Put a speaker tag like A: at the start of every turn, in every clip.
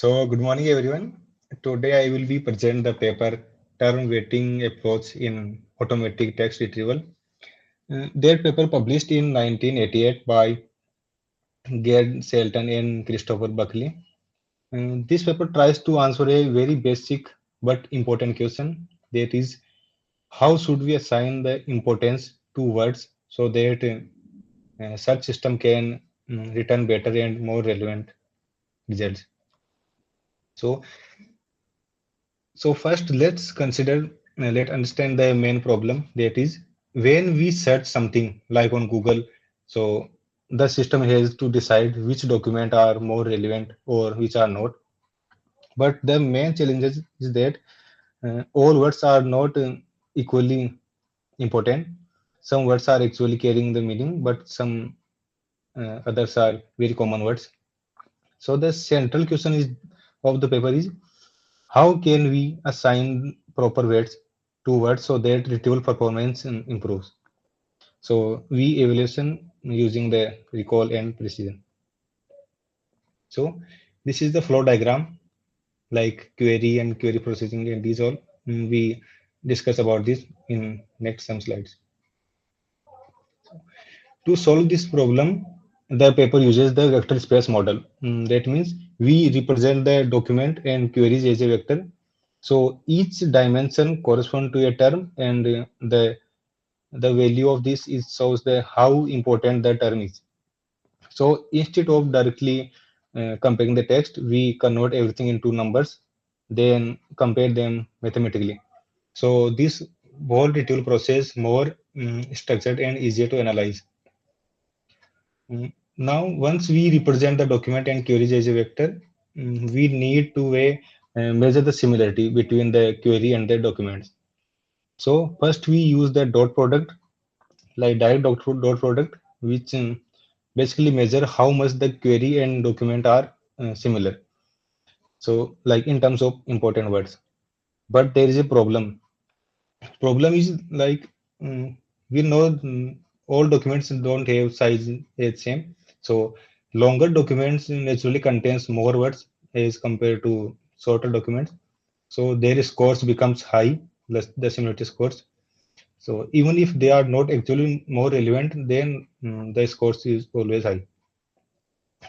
A: Good morning everyone. Today I will be present the paper Term Weighting Approach in Automatic Text Retrieval. Their paper published in 1988 by Gerd Shelton and Christopher Buckley. This paper tries to answer a very basic but important question, that is, how should we assign the importance to words so that search system can return better and more relevant results. So So first, let's understand the main problem. That is, when we search something like on Google, so the system has to decide which document are more relevant or which are not. But the main challenge is that all words are not equally important. Some words are actually carrying the meaning, but some others are very common words. So the central question is of the paper is, how can we assign proper weights to words so that retrieval performance improves? So we evaluation using the recall and precision. So this is the flow diagram, like query and query processing, and these all we discuss about this in next some slides. To solve this problem, the paper uses the vector space model. That means we represent the document and queries as a vector. So each dimension corresponds to a term, and the value of this is shows the how important the term is. So instead of directly comparing the text, we convert everything into numbers, then compare them mathematically. So this whole retrieval process more structured and easier to analyze. Now, once we represent the document and queries as a vector, we need to measure the similarity between the query and the documents. So first we use the dot product, like direct dot product, which basically measure how much the query and document are similar. So like in terms of important words. But there is a problem. Problem is like we know all documents don't have size as same. So longer documents naturally contains more words as compared to shorter documents. So their scores becomes high, the similarity scores. So even if they are not actually more relevant, then the scores is always high.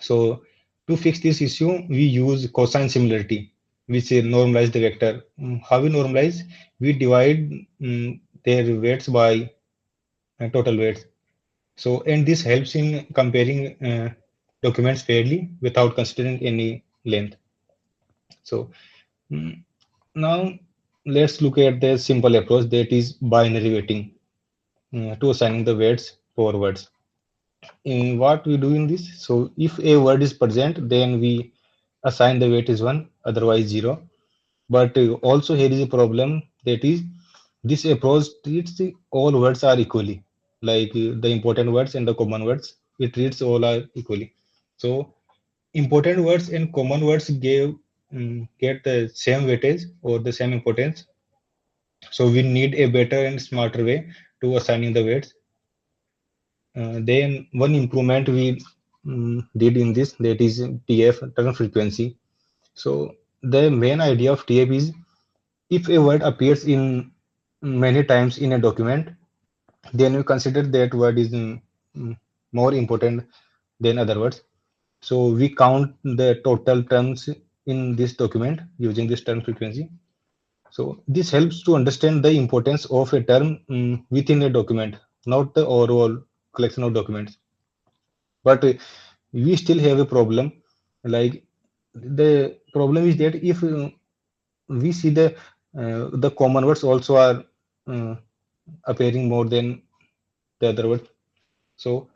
A: So to fix this issue, we use cosine similarity, which normalize the vector. How we normalize? We divide their weights by total weights. So, and this helps in comparing documents fairly without considering any length. So, mm, now let's look at the simple approach, that is binary weighting to assigning the weights for words. In what we do in this, so if a word is present, then we assign the weight is 1, otherwise 0. But also here is a problem, that is this approach treats all words are equally, like the important words and the common words, it treats all are equally. So important words and common words get the same weightage or the same importance. So we need a better and smarter way to assigning the weights. Then one improvement we did in this, that is TF, turn frequency. So the main idea of TF is, if a word appears in many times in a document, then we consider that word is more important than other words. So we count the total terms in this document using this term frequency. So this helps to understand the importance of a term within a document, not the overall collection of documents. But we still have a problem. Like the problem is that if we see the common words also are uh, appearing more than the other words. So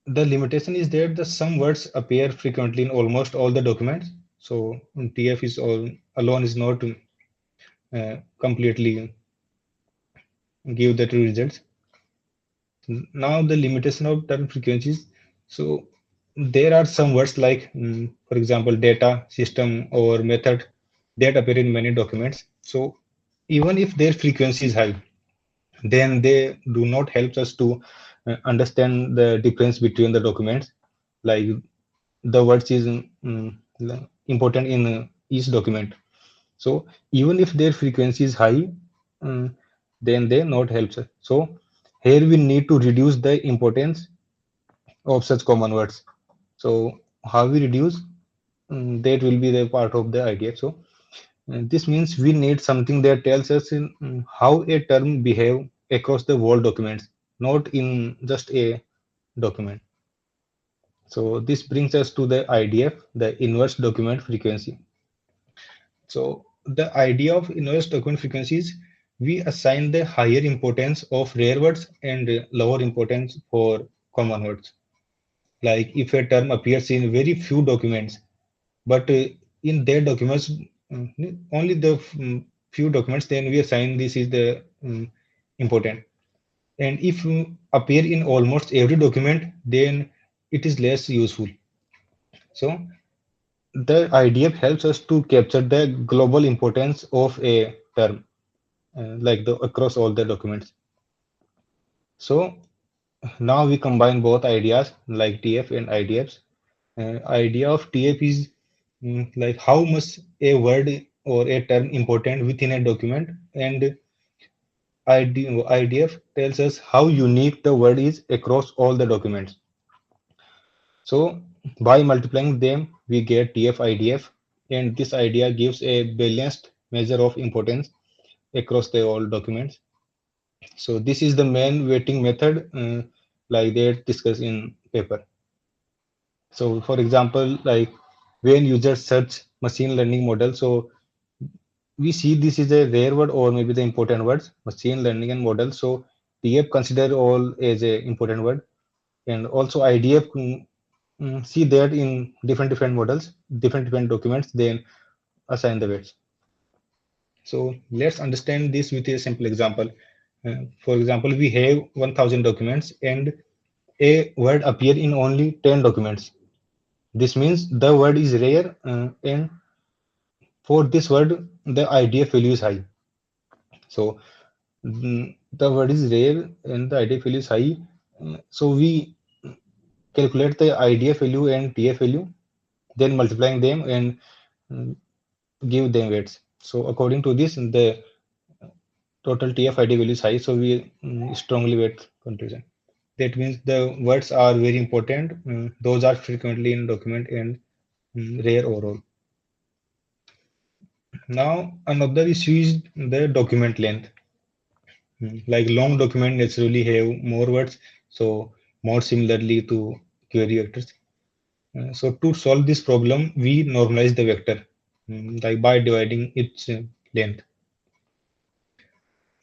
A: the limitation is that the some words appear frequently in almost all the documents. So TF is all alone is not completely give the true results. Now the limitation of term frequencies. So there are some words like, for example, data, system, or method that appear in many documents. So even if their frequency is high, then they do not help us to understand the difference between the documents. Like the words is important in each document. So even if their frequency is high, um, then they not helps us. So here we need to reduce the importance of such common words. So how we reduce, that will be the part of the idea. So this means we need something that tells us in how a term behave across the whole documents, not in just a document. So this brings us to the IDF, the inverse document frequency. So the idea of inverse document frequency is we assign the higher importance of rare words and lower importance for common words. Like if a term appears in very few documents, but in their documents, only the few documents, then we assign this is the important. And if appear in almost every document, then it is less useful. So the IDF helps us to capture the global importance of a term, like the across all the documents. So now we combine both ideas like TF and IDFs. Idea of TF is like how much a word or a term important within a document, and IDF tells us how unique the word is across all the documents. So by multiplying them, we get TF IDF, and this idea gives a balanced measure of importance across the all documents. So this is the main weighting method, like they discussed in paper. So for example, like when users search machine learning model, so we see this is a rare word or maybe the important words, machine learning and model. So TF consider all as a important word, and also IDF see that in different models, different documents, then assign the weights. So let's understand this with a simple example. For example, we have 1000 documents and a word appear in only 10 documents. This means the word is rare, and for this word, the IDF value is high. So the word is rare and the IDF value is high. So we calculate the IDF value and TF value, then multiplying them and mm, give them weights. So according to this, the total TF-ID value is high, so we strongly weight conclusion. That means the words are very important. Those are frequently in document and rare overall. Now another issue is the document length. Like long document naturally have more words, so more similarly to query vectors. So to solve this problem, we normalize the vector, like by dividing its length.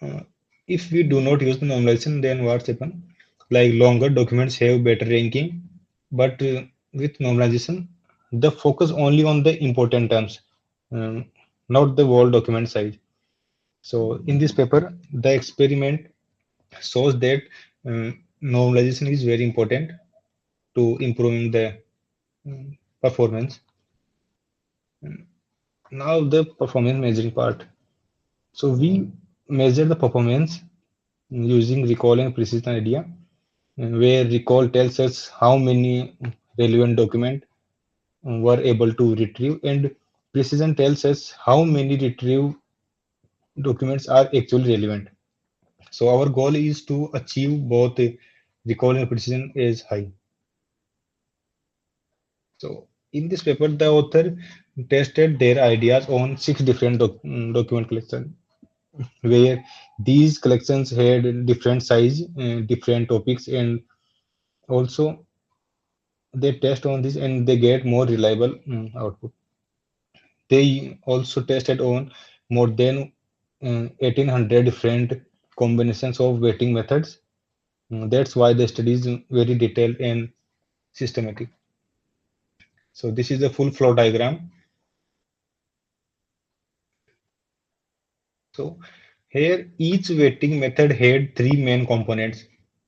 A: Uh, if we do not use the normalization, then what's happen? Like longer documents have better ranking, but with normalization, the focus only on the important terms, not the whole document size. So in this paper, the experiment shows that normalization is very important to improving the performance. Now the performance measuring part. So we measure the performance using recall and precision idea, where recall tells us how many relevant documents were able to retrieve, and precision tells us how many retrieved documents are actually relevant. So our goal is to achieve both recall and precision as high. So in this paper, the author tested their ideas on 6 different document collections, where these collections had different size, different topics, and also they test on this and they get more reliable output. They also tested on more than 1800 different combinations of weighting methods. That's why the study is very detailed and systematic. So this is the full flow diagram. So here each weighting method had 3 main components.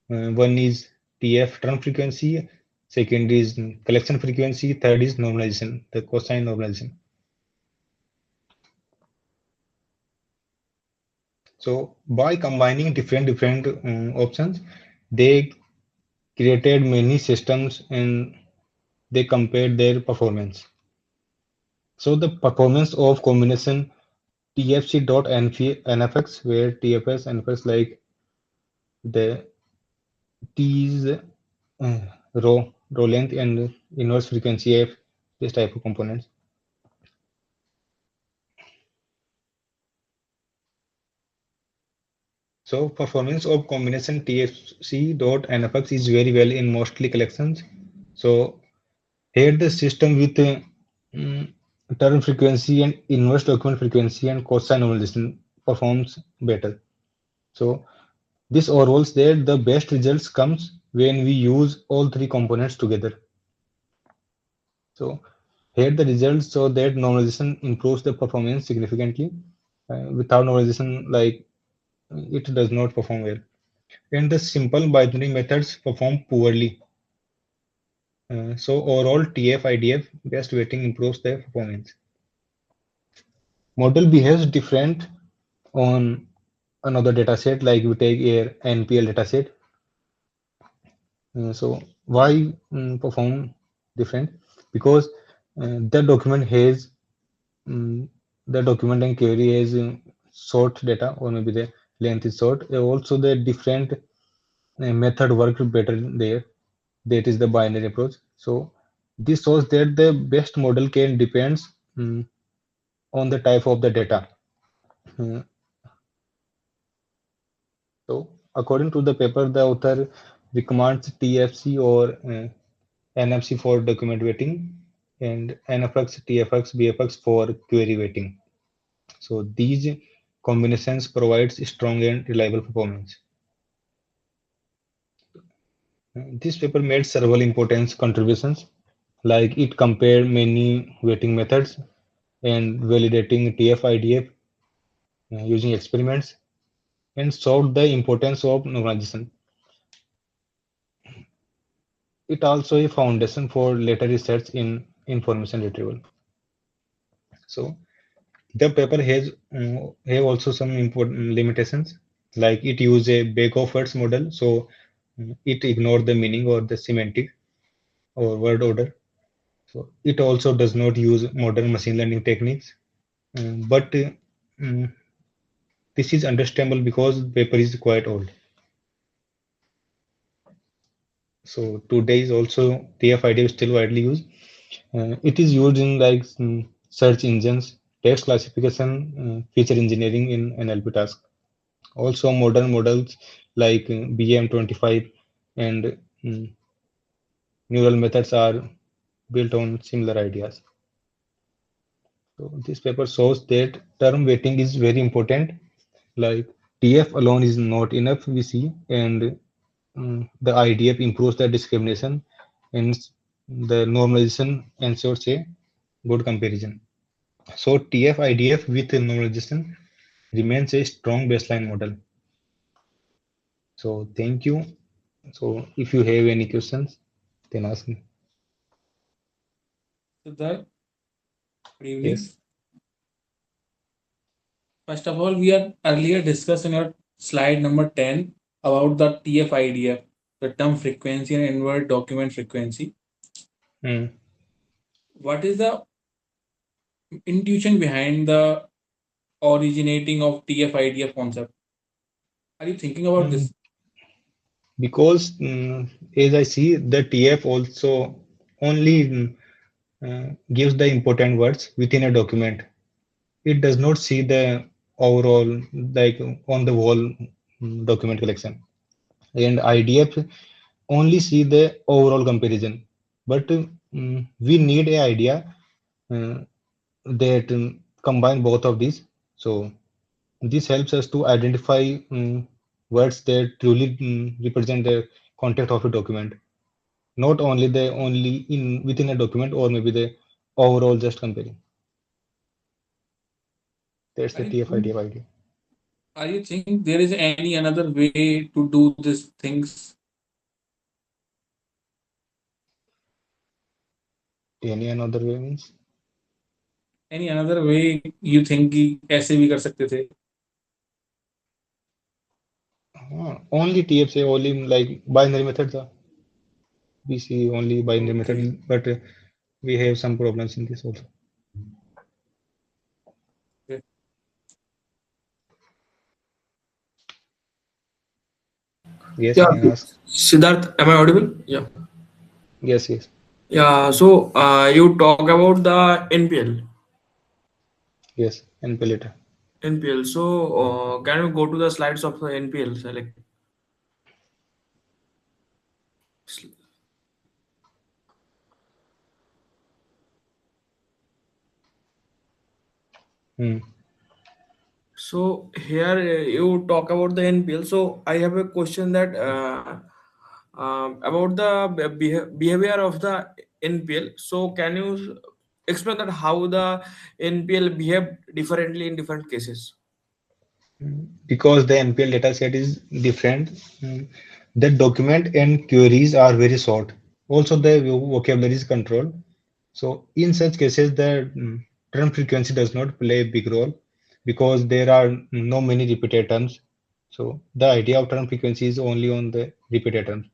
A: One is TF turn frequency, second is collection frequency, third is normalization, the cosine normalization. So by combining different options, they created many systems and they compared their performance. So the performance of combination TFC.NFX, where TFS NFX like the T's row length and inverse frequency of this type of components. So performance of combination TFC.NFX is very well in mostly collections. So here the system with mm, term frequency and inverse document frequency and cosine normalization performs better. So this overall that the best results comes when we use all three components together. So here the results show that normalization improves the performance significantly. Without normalization, like it does not perform well. And the simple binary methods perform poorly. So overall, TF-IDF best weighting improves the performance. Model behaves different on another dataset, like we take a NPL dataset. So why perform different? Because the document has the document and query has short data, or maybe the length is short. Also, the different method worked better there. That is the binary approach. So this shows that the best model can depends on the type of the data. Uh, so according to the paper, the author recommends TFC or NFC for document weighting and NFX, TFX, BFX for query weighting. So these combinations provides strong and reliable performance. This paper made several important contributions, like it compared many weighting methods and validating TF-IDF using experiments and showed the importance of normalization. It also a foundation for later research in information retrieval. So the paper has have also some important limitations, like it use a bag of words model, so it ignore the meaning or the semantic or word order. So it also does not use modern machine learning techniques, but mm, this is understandable because paper is quite old. So today is also TF-IDF is still widely used. It is used in like search engines, text classification, feature engineering in NLP tasks. Also, modern models like BM25 and neural methods are built on similar ideas. So this paper shows that term weighting is very important. Like TF alone is not enough, we see, and the IDF improves the discrimination, and the normalization ensures a good comparison. So TF IDF with normalization remains a strong baseline model. So thank you. So if you have any questions, then ask me.
B: Siddharth, good evening.
A: Yes.
B: First of all, we had earlier discussed in your slide number 10 about the TF-IDF, the term frequency and inward document frequency.
A: Hmm.
B: What is the intuition behind the originating of TF-IDF concept? Are you thinking about
A: Hmm.
B: this?
A: Because as I see, the TF also only gives the important words within a document. It does not see the overall, like on the whole document collection. And IDF only see the overall comparison. But we need a idea uh, that combine both of these. So this helps us to identify words that truly represent the content of a document, not only the only in within a document or maybe the overall just comparing. That's
B: Are
A: the
B: you
A: TF-IDF idea.
B: are you think there is any another way to do these things?
A: Any another way means
B: Any another way you think कि ऐसे भी कर सकते थे?
A: only TF say only like binary methods. We see only binary
B: Okay.
A: method, but we have some problems in this also. Yes, you
C: Yeah,
A: can ask.
C: Siddharth, am I audible? Yeah.
A: Yes, yes,
C: Yeah, so you talk about the NPL.
A: yes. And later.
C: NPL. So can we go to the slides of the NPL? So, like,
A: Hmm.
C: so here you talk about the NPL. So I have a question that about the behavior of the NPL. So can you explain that how the NPL behave differently in different cases?
A: Because the NPL data set is different, the document and queries are very short. Also, the vocabulary is controlled. So, in such cases, the term frequency does not play a big role because there are no many repeated terms. So, the idea of term frequency is only on the repeated terms.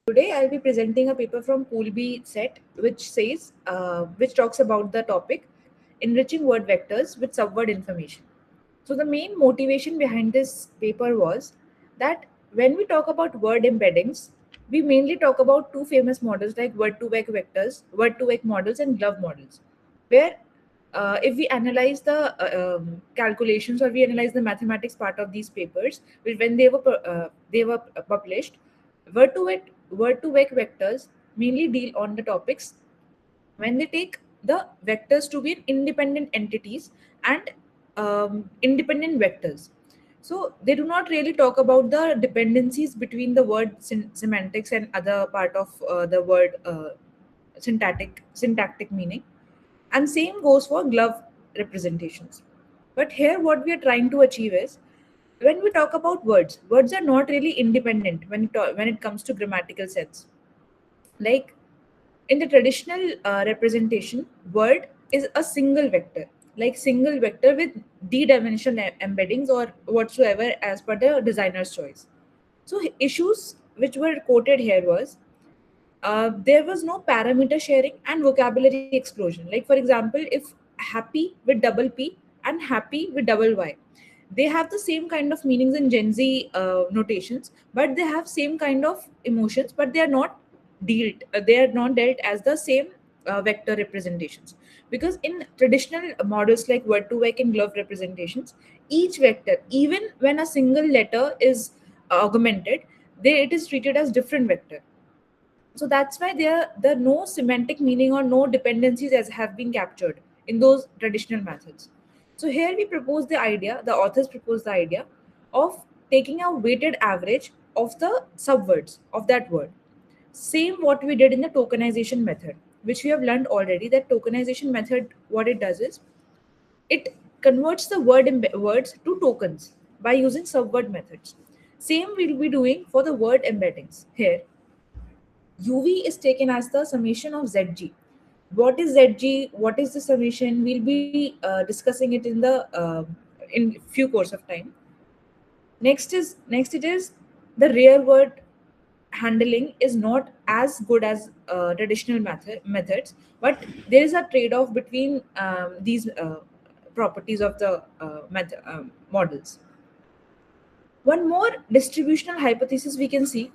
D: Today, I'll be presenting a paper from Poolby set, which talks about the topic enriching word vectors with subword information. So the main motivation behind this paper was that when we talk about word embeddings, we mainly talk about two famous models like word-to-vec vectors, word-to-vec models, and glove models, where if we analyze the calculations or we analyze the mathematics part of these papers, when they were published, word-to-vec vectors mainly deal on the topics when they take the vectors to be independent entities and independent vectors. So they do not really talk about the dependencies between the word semantics and other part of the word syntactic meaning. And same goes for glove representations. But here, what we are trying to achieve is when we talk about words are not really independent when it comes to grammatical sense. Like in the traditional representation, word is a single vector, like single vector with d-dimensional embeddings or whatsoever as per the designer's choice. So issues which were quoted here was there was no parameter sharing and vocabulary explosion. Like for example, if happy with double P and happy with double Y, they have the same kind of meanings in Gen Z notations, but they have same kind of emotions, but they are not dealt as the same vector representations. Because in traditional models like word to vec and glove representations, each vector, even when a single letter is augmented, it is treated as different vector. So that's why there are no semantic meaning or no dependencies as have been captured in those traditional methods. So here we propose the idea, the authors propose the idea of taking a weighted average of the subwords of that word. Same what we did in the tokenization method, which we have learned already. That tokenization method, what it does is it converts the words to tokens by using subword methods. Same we'll be doing for the word embeddings. Here UV is taken as the summation of ZG. What is ZG? What is the summation? We'll be discussing it in few course of time. Next it is the real word handling is not as good as traditional methods, but there is a trade-off between these properties of the models. One more distributional hypothesis we can see: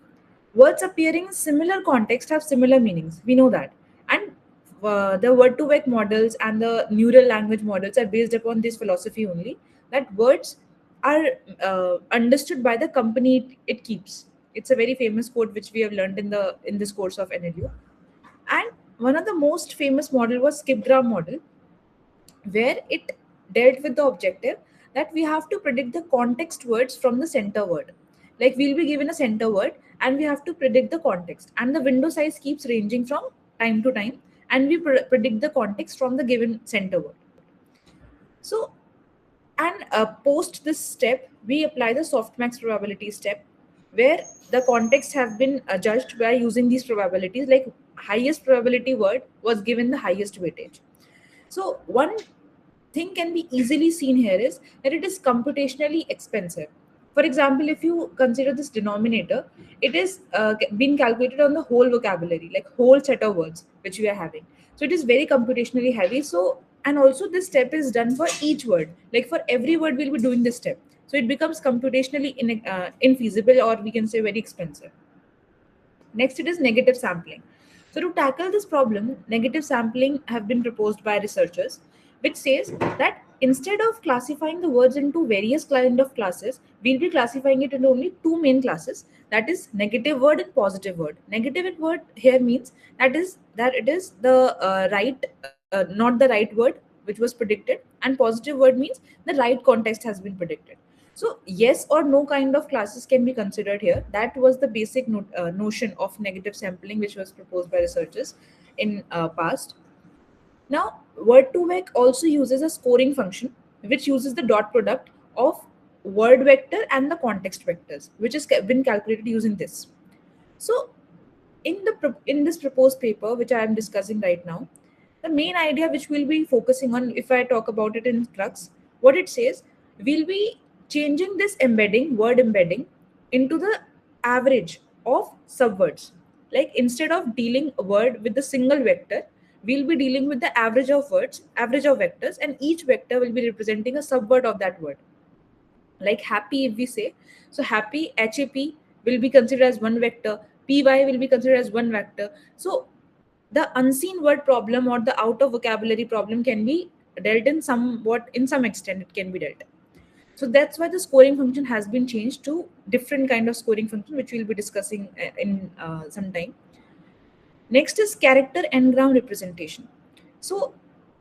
D: words appearing in similar context have similar meanings. We know that. And the word to vec models and the neural language models are based upon this philosophy only, that words are understood by the company it keeps. It's a very famous quote which we have learned in this course of NLU. And one of the most famous model was skipgram model, where it dealt with the objective that we have to predict the context words from the center word. Like we'll be given a center word and we have to predict the context, and the window size keeps ranging from time to time, and we predict the context from the given center word. So, and post this step, we apply the softmax probability step, where the context have been judged by using these probabilities. Like highest probability word was given the highest weightage. So one thing can be easily seen here is that it is computationally expensive. For example, if you consider this denominator, it is been calculated on the whole vocabulary, like whole set of words which we are having. So it is very computationally heavy. So, and also this step is done for each word. Like for every word, we'll be doing this step. So it becomes computationally infeasible, or we can say very expensive. Next, it is negative sampling. So to tackle this problem, negative sampling have been proposed by researchers, which says that instead of classifying the words into various kind of classes, we'll be classifying it into only two main classes, that is negative word and positive word. Negative word here means that it is the not the right word which was predicted, and positive word means the right context has been predicted. So yes or no kind of classes can be considered here. That was the basic notion of negative sampling, which was proposed by researchers in past. Now, Word2Vec also uses a scoring function, which uses the dot product of word vector and the context vectors, which has been calculated using this. So in this proposed paper, which I am discussing right now, the main idea which we'll be focusing on, if I talk about it in crux, what it says, we'll be changing this word embedding, into the average of subwords. Like instead of dealing a word with the single vector, we'll be dealing with the average of words, average of vectors, and each vector will be representing a subword of that word. Like happy, if we say, so happy, HAP will be considered as one vector, PY will be considered as one vector. So the unseen word problem or the out of vocabulary problem can be dealt in some extent it can be dealt. So that's why the scoring function has been changed to different kind of scoring function, which we'll be discussing in some time. Next is character n-gram representation. So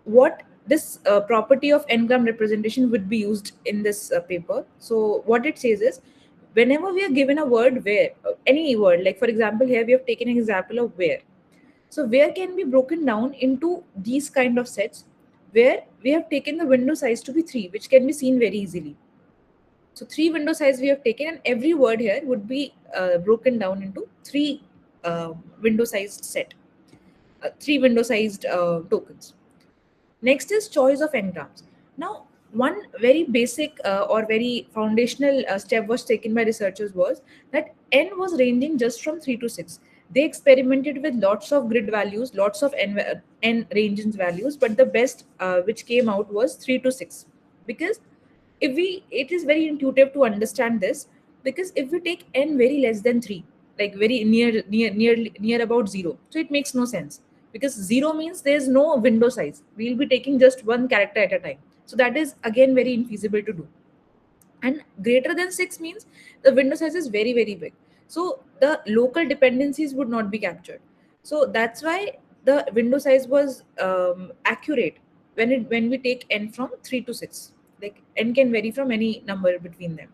D: what this property of n-gram representation would be used in this paper. So what it says is, whenever we are given a word where, any word, like for example here we have taken an example of where. So where can be broken down into these kind of sets, where we have taken the window size to be 3, which can be seen very easily. So 3 window size we have taken, and every word here would be broken down into 3 window sized set, 3 window sized tokens. Next is choice of n-grams. Now, one very basic or very foundational step was taken by researchers was that n was ranging just from 3 to 6. They experimented with lots of grid values, lots of n ranges values, but the best which came out was 3 to 6. Because it is very intuitive to understand this, because if we take n very less than 3, like very near about 0, so it makes no sense, because 0 means there is no window size. We'll be taking just one character at a time. So that is again very infeasible to do. And greater than 6 means the window size is very, very big. So the local dependencies would not be captured. So that's why the window size was accurate when we take n from 3 to 6. Like n can vary from any number between them.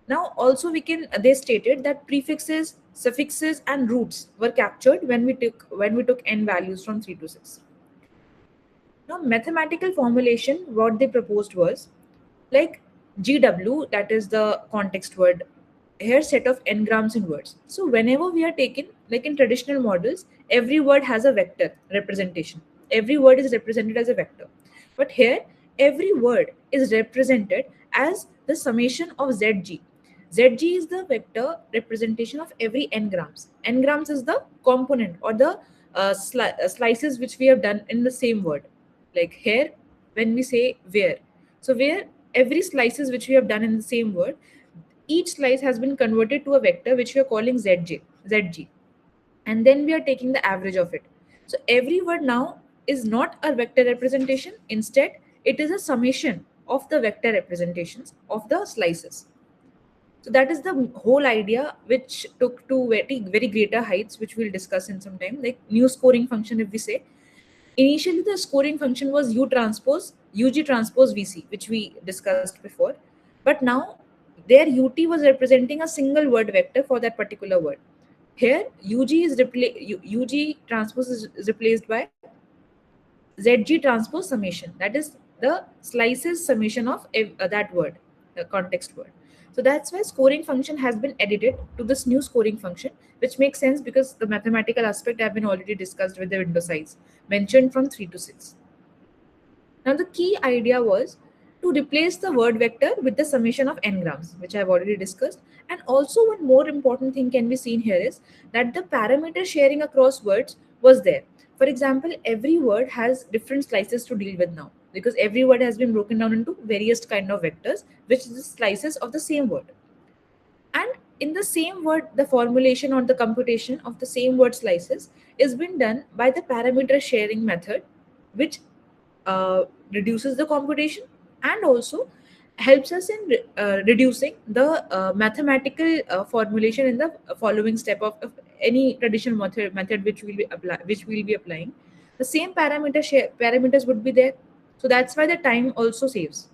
D: Now also they stated that prefixes, suffixes, and roots were captured when we took n values from 3 to 6. Now mathematical formulation, what they proposed was like GW, that is the context word, here set of n-grams in words. So whenever we are taken, like in traditional models, every word has a vector representation. Every word is represented as a vector. But here, every word is represented as the summation of ZG. ZG is the vector representation of every n-grams. N-grams is the component or the slices which we have done in the same word. Like here, when we say where. So where every slices which we have done in the same word, each slice has been converted to a vector which we are calling ZG. And then we are taking the average of it. So every word now is not a vector representation. Instead, it is a summation of the vector representations of the slices. So that is the whole idea, which took to very, very greater heights, which we'll discuss in some time. Like new scoring function, if we say, initially the scoring function was UG transpose VC, which we discussed before. But now their UT was representing a single word vector for that particular word. Here UG transpose is replaced by ZG transpose summation. That is the slices summation of that word, the context word. So that's why scoring function has been edited to this new scoring function, which makes sense because the mathematical aspect have been already discussed with the window size mentioned from 3 to 6. Now the key idea was to replace the word vector with the summation of n-grams, which I have already discussed. And also one more important thing can be seen here is that the parameter sharing across words was there. For example, every word has different slices to deal with now. because every word has been broken down into various kind of vectors, which is the slices of the same word. And in the same word, the formulation or the computation of the same word slices is been done by the parameter sharing method, which reduces the computation and also helps us in reducing the mathematical formulation in the following step of any traditional method which we'll be applying. The same parameters would be there, so that's why the time also saves.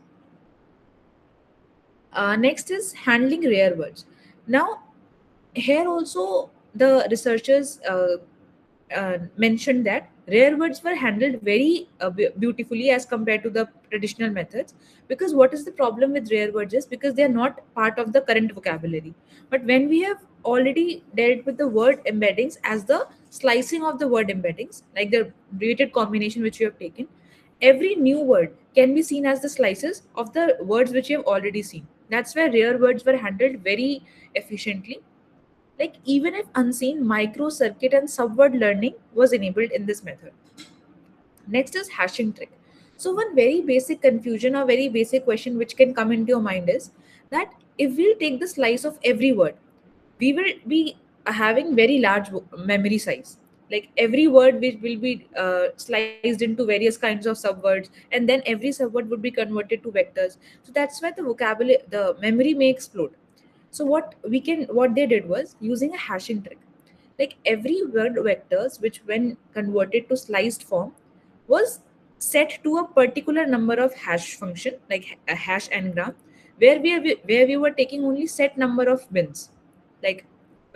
D: Next is handling rare words. Now, here also the researchers mentioned that rare words were handled very beautifully as compared to the traditional methods, because what is the problem with rare words is because they are not part of the current vocabulary. But when we have already dealt with the word embeddings as the slicing of the word embeddings, like the weighted combination which we have taken, every new word can be seen as the slices of the words which you have already seen. That's where rare words were handled very efficiently. Like, even if unseen, micro circuit and subword learning was enabled in this method. Next is hashing trick. So one very basic confusion or very basic question which can come into your mind is that if we'll take the slice of every word, we will be having very large memory size. Like, every word which will be sliced into various kinds of subwords, and then every subword would be converted to vectors. So that's why the vocabulary, the memory may explode. So what they did was using a hashing trick. Like, every word vectors which when converted to sliced form was set to a particular number of hash function, like a hash n-gram, where we were taking only set number of bins, like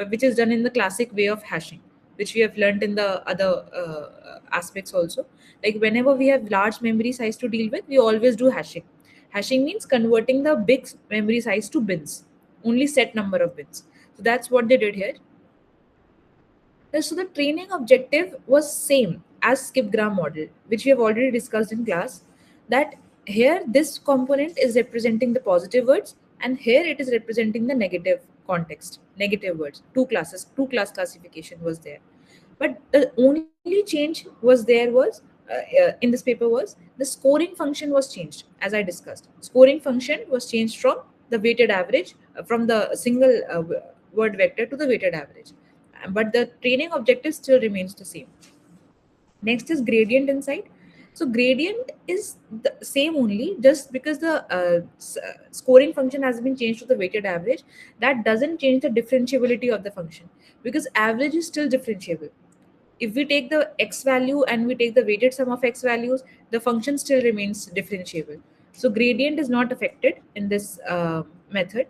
D: which is done in the classic way of hashing, which we have learned in the other aspects also. Like, whenever we have large memory size to deal with, we always do hashing. Hashing means converting the big memory size to bins, only set number of bits. So that's what they did here. So the training objective was same as skip-gram model, which we have already discussed in class, that here this component is representing the positive words and here it is representing the negative context, negative words. Two class classification was there. But the only change was there was in this paper was the scoring function was changed. As I discussed, scoring function was changed from the weighted average, from the single word vector to the weighted average, but the training objective still remains the same. Next is gradient insight. So gradient is the same only, just because the scoring function has been changed to the weighted average, that doesn't change the differentiability of the function, because average is still differentiable. If we take the x value and we take the weighted sum of x values, the function still remains differentiable. So gradient is not affected in this method.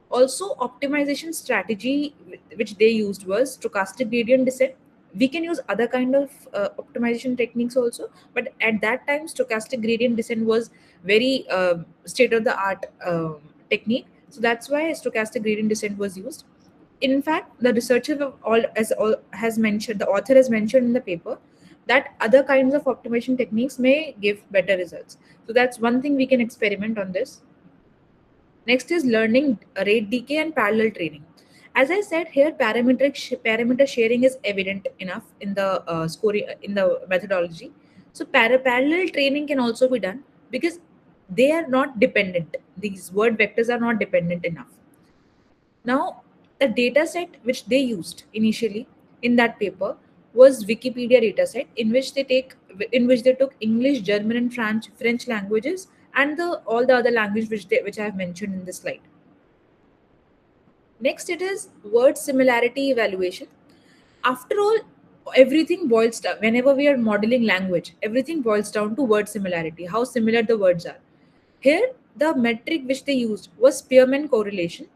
D: Also, optimization strategy which they used was stochastic gradient descent. We can use other kind of optimization techniques also, but at that time stochastic gradient descent was very state of the art technique. So that's why stochastic gradient descent was used. In fact, the researcher has mentioned, the author has mentioned in the paper, that other kinds of optimization techniques may give better results. So that's one thing we can experiment on this. Next is learning rate decay and parallel training. As I said here, parameter sharing is evident enough in the scoring in the methodology. So parallel training can also be done because they are not dependent. These word vectors are not dependent enough. Now, the data set which they used initially in that paper was Wikipedia dataset, in which they took English, German, and French languages, and all the other language which I have mentioned in this slide. Next, it is word similarity evaluation. After all, everything boils down, whenever we are modeling language, everything boils down to word similarity, how similar the words are. Here, the metric which they used was Spearman correlation.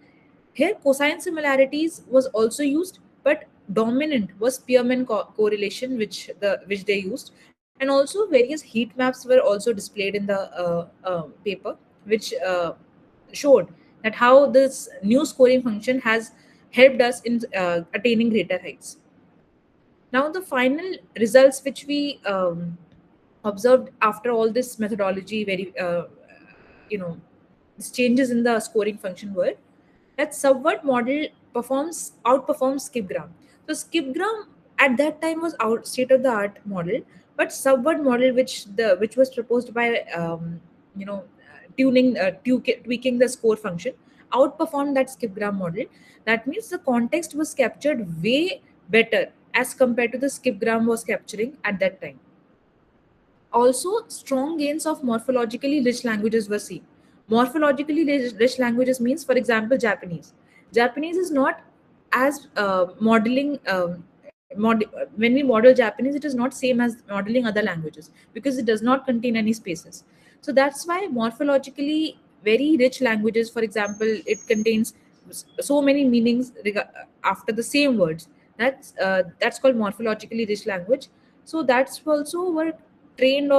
D: Here, cosine similarities was also used, but dominant was Spearman correlation, which they used, and also various heat maps were also displayed in the paper, which showed that how this new scoring function has helped us in attaining greater heights. Now, the final results which we observed after all this methodology, very these changes in the scoring function were that subword model outperforms skipgram. So skipgram at that time was state of the art model, But subword model, which was proposed by tweaking the score function, outperformed that skipgram model. That means the context was captured way better as compared to the skipgram was capturing at that time. Also, strong gains of morphologically rich languages were seen. Morphologically rich languages means, for example, Japanese. Japanese is not as modeling. When we model Japanese, it is not same as modeling other languages because it does not contain any spaces. So that's why morphologically very rich languages, for example, it contains so many meanings after the same words. That's called morphologically rich language. So that's also were trained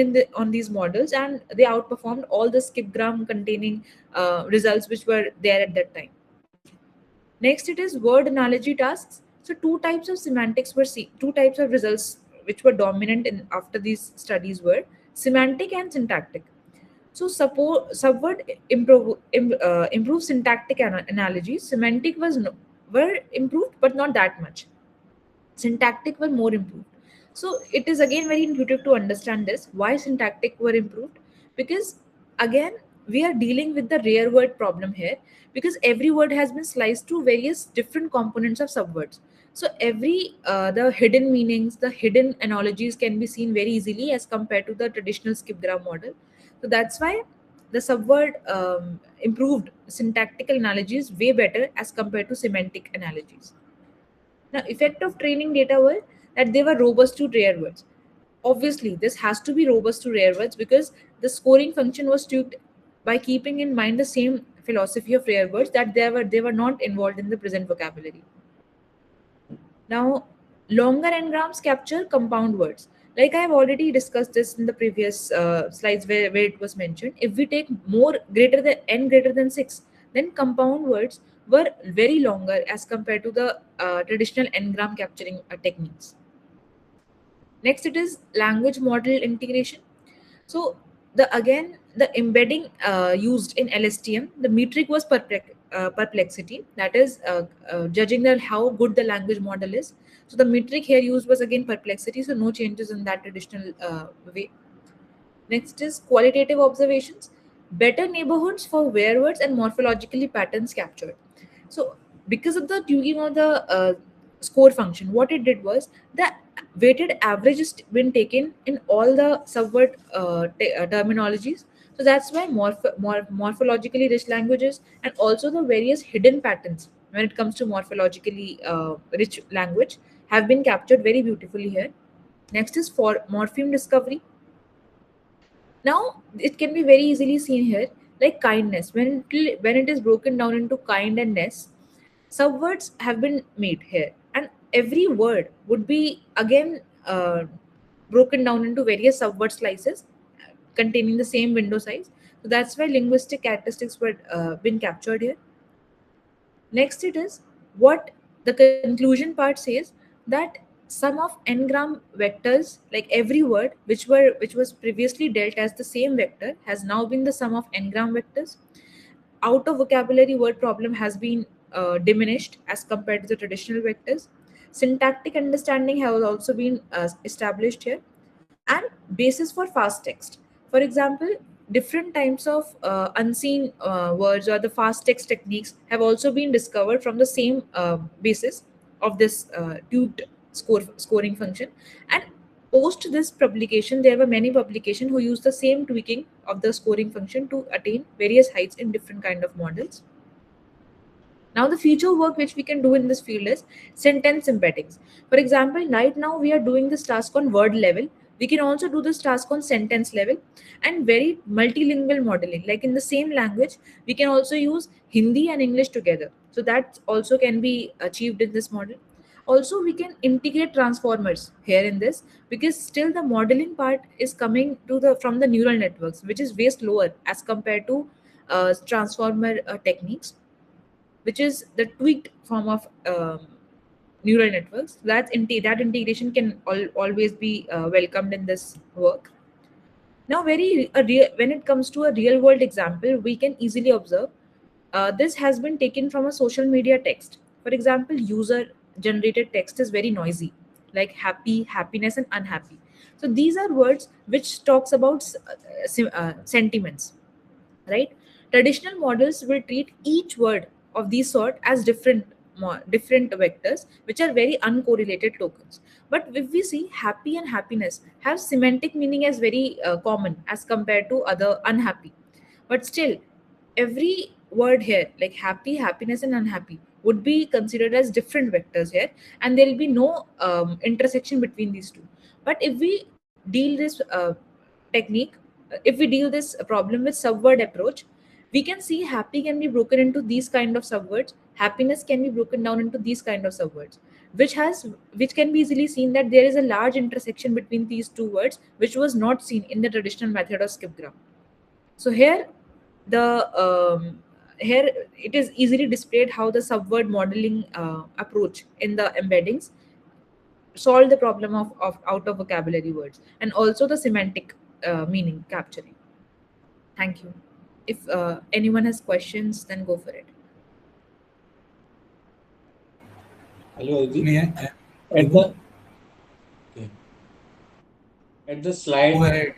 D: in on these models, and they outperformed all the skipgram containing results which were there at that time. Next, it is word analogy tasks. So two types of semantics were seen, two types of results which were dominant in after these studies were semantic and syntactic. So suppose subword improve syntactic analogies. Semantic were improved, but not that much. Syntactic were more improved. So it is again very intuitive to understand this. Why syntactic were improved? Because again, we are dealing with the rare word problem here, because every word has been sliced to various different components of subwords. So every the hidden meanings, the hidden analogies can be seen very easily as compared to the traditional skipgram model. So that's why the subword improved syntactical analogies way better as compared to semantic analogies. Now, effect of training data were that they were robust to rare words. Obviously, this has to be robust to rare words because the scoring function was tweaked by keeping in mind the same philosophy of rare words, that they were not involved in the present vocabulary. Now, longer n-grams capture compound words. Like I have already discussed this in the previous slides where it was mentioned. If we take more greater than n greater than 6, then compound words were very longer as compared to the traditional n-gram capturing techniques. Next, it is language model integration. So the embedding used in LSTM, the metric was perplexity. That is judging how good the language model is. So the metric here used was again perplexity. So no changes in that traditional way. Next is qualitative observations. Better neighborhoods for where words and morphologically patterns captured. So because of the tuning of the score function, what it did was the weighted average has been taken in all the subword terminologies. So that's why morphologically rich languages and also the various hidden patterns when it comes to morphologically rich language have been captured very beautifully here. Next is for morpheme discovery. Now it can be very easily seen here, like kindness. When it is broken down into kind and ness, subwords have been made here, and every word would be again broken down into various subword slices containing the same window size. So that's why linguistic characteristics were been captured here. Next, it is what the conclusion part says, that sum of n-gram vectors, like every word which was previously dealt as the same vector, has now been the sum of n-gram vectors. Out of vocabulary word problem has been diminished as compared to the traditional vectors. Syntactic understanding has also been established here, and basis for fast text. For example, different types of unseen words or the fast text techniques have also been discovered from the same basis of this tweaked scoring function. And post this publication, there were many publications who used the same tweaking of the scoring function to attain various heights in different kind of models. Now, the future work which we can do in this field is sentence embeddings. For example, right now we are doing this task on word level. We can also do this task on sentence level, and very multilingual modeling. Like in the same language, we can also use Hindi and English together. So that also can be achieved in this model. Also, we can integrate transformers here in this, because still the modeling part is coming to the from the neural networks, which is way slower as compared to transformer techniques, which is the tweaked form of neural networks. That integration can always be welcomed in this work. Now, when it comes to a real world example, we can easily observe this has been taken from a social media text. For example, user generated text is very noisy, like happy, happiness, and unhappy. So these are words which talks about sentiments, right? Traditional models will treat each word of these sort as different vectors which are very uncorrelated tokens. But if we see, happy and happiness have semantic meaning as very common as compared to other unhappy. But still, every word here, like happy, happiness, and unhappy, would be considered as different vectors here, and there will be no intersection between these two. But if we deal this technique, if we deal this problem with subword approach, we can see happy can be broken into these kind of subwords, happiness can be broken down into these kind of subwords, which can be easily seen that there is a large intersection between these two words, which was not seen in the traditional method of skipgram. So here it is easily displayed how the subword modeling approach in the embeddings solve the problem of out of vocabulary words and also the semantic meaning capturing. Thank you. If anyone has questions, then go for it.
B: Hello, Aditi.
E: May I?
B: At the okay. At the slide
E: Go ahead.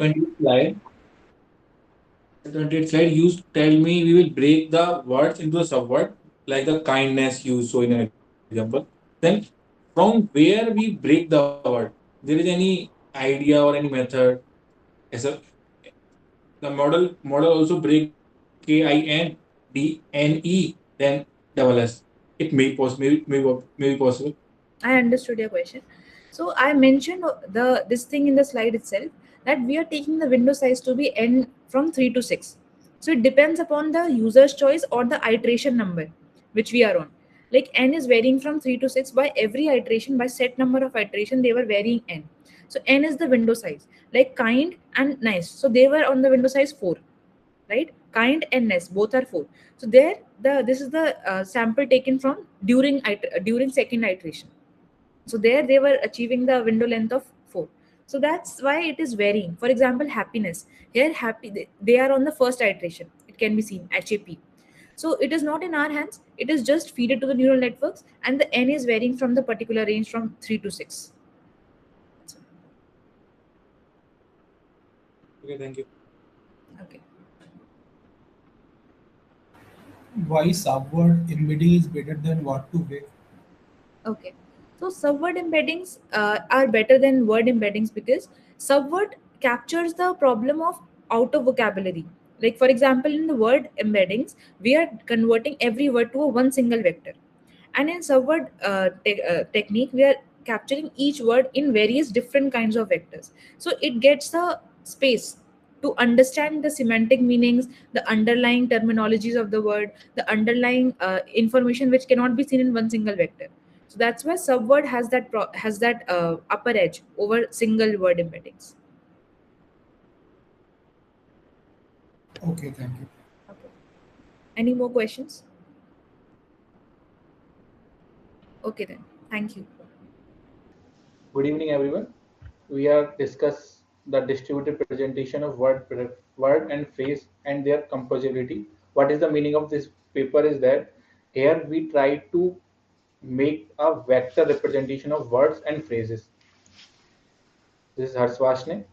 B: 28 slide, you tell me we will break the words into a subword like the kindness you show in an example. Then from where we break the word, there is any idea or any method? As a the model also break KINDNE then double S. It may be possible.
D: I understood your question. So I mentioned this thing in the slide itself, that we are taking the window size to be n from 3 to 6. So it depends upon the user's choice or the iteration number which we are on. Like n is varying from 3 to 6 by every iteration, by set number of iteration they were varying n. So n is the window size. Like kind and nice, so they were on the window size 4, right? Kind and nice both are 4. So there this is the sample taken from during second iteration. So there they were achieving the window length of 4. So that's why it is varying. For example, happiness, here happy they are on the first iteration, it can be seen HAP. So it is not in our hands, it is just feed it to the neural networks, and the n is varying from the particular range from 3 to 6.
B: Okay, thank you.
D: Okay.
E: Why subword embedding is better than word to vec?
D: Okay. So subword embeddings are better than word embeddings because subword captures the problem of out of vocabulary. Like for example, in the word embeddings, we are converting every word to a one single vector. And in subword technique, we are capturing each word in various different kinds of vectors. So it gets the space to understand the semantic meanings, the underlying terminologies of the word, the underlying information which cannot be seen in one single vector. So that's why subword has that upper edge over single word embeddings.
E: Okay, thank you.
D: Okay. Any more questions? Okay then. Thank you.
F: Good evening, everyone. We are discuss the distributed presentation of word and phrase and their composability. What is the meaning of this paper is that here we try to make a vector representation of words and phrases. This is Harsh Vashne.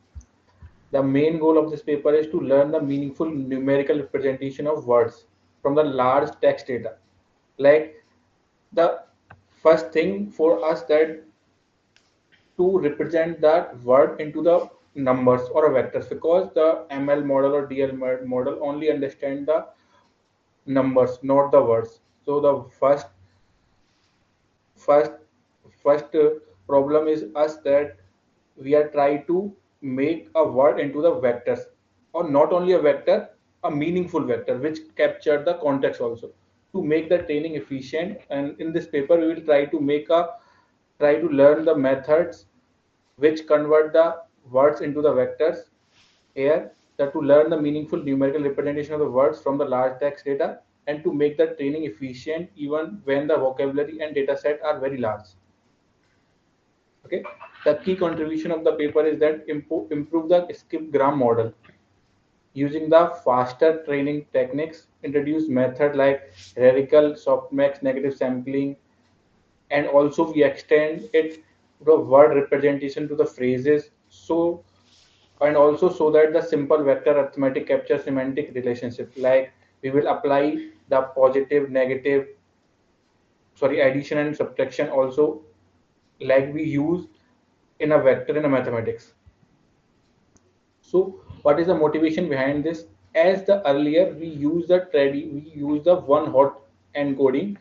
F: The main goal of this paper is to learn the meaningful numerical representation of words from the large text data. Like the first thing for us that to represent that word into the numbers or a vectors, because the ML model or DL model only understand the numbers, not the words. So the first first problem is us that we are trying to make a word into the vectors, or not only a vector, a meaningful vector which capture the context also, to make the training efficient. And in this paper we will try to learn the methods which convert the words into the vectors here, that to learn the meaningful numerical representation of the words from the large text data, and to make the training efficient even when the vocabulary and data set are very large. Okay, the key contribution of the paper is that improve the skipgram model using the faster training techniques, introduce method like hierarchical softmax negative sampling, and also we extend it the word representation to the phrases, so and also so that the simple vector arithmetic captures semantic relationship, like we will apply the positive, negative, sorry, addition and subtraction also, like we use in a vector in a mathematics. So what is the motivation behind this? As the earlier we use the one hot encoding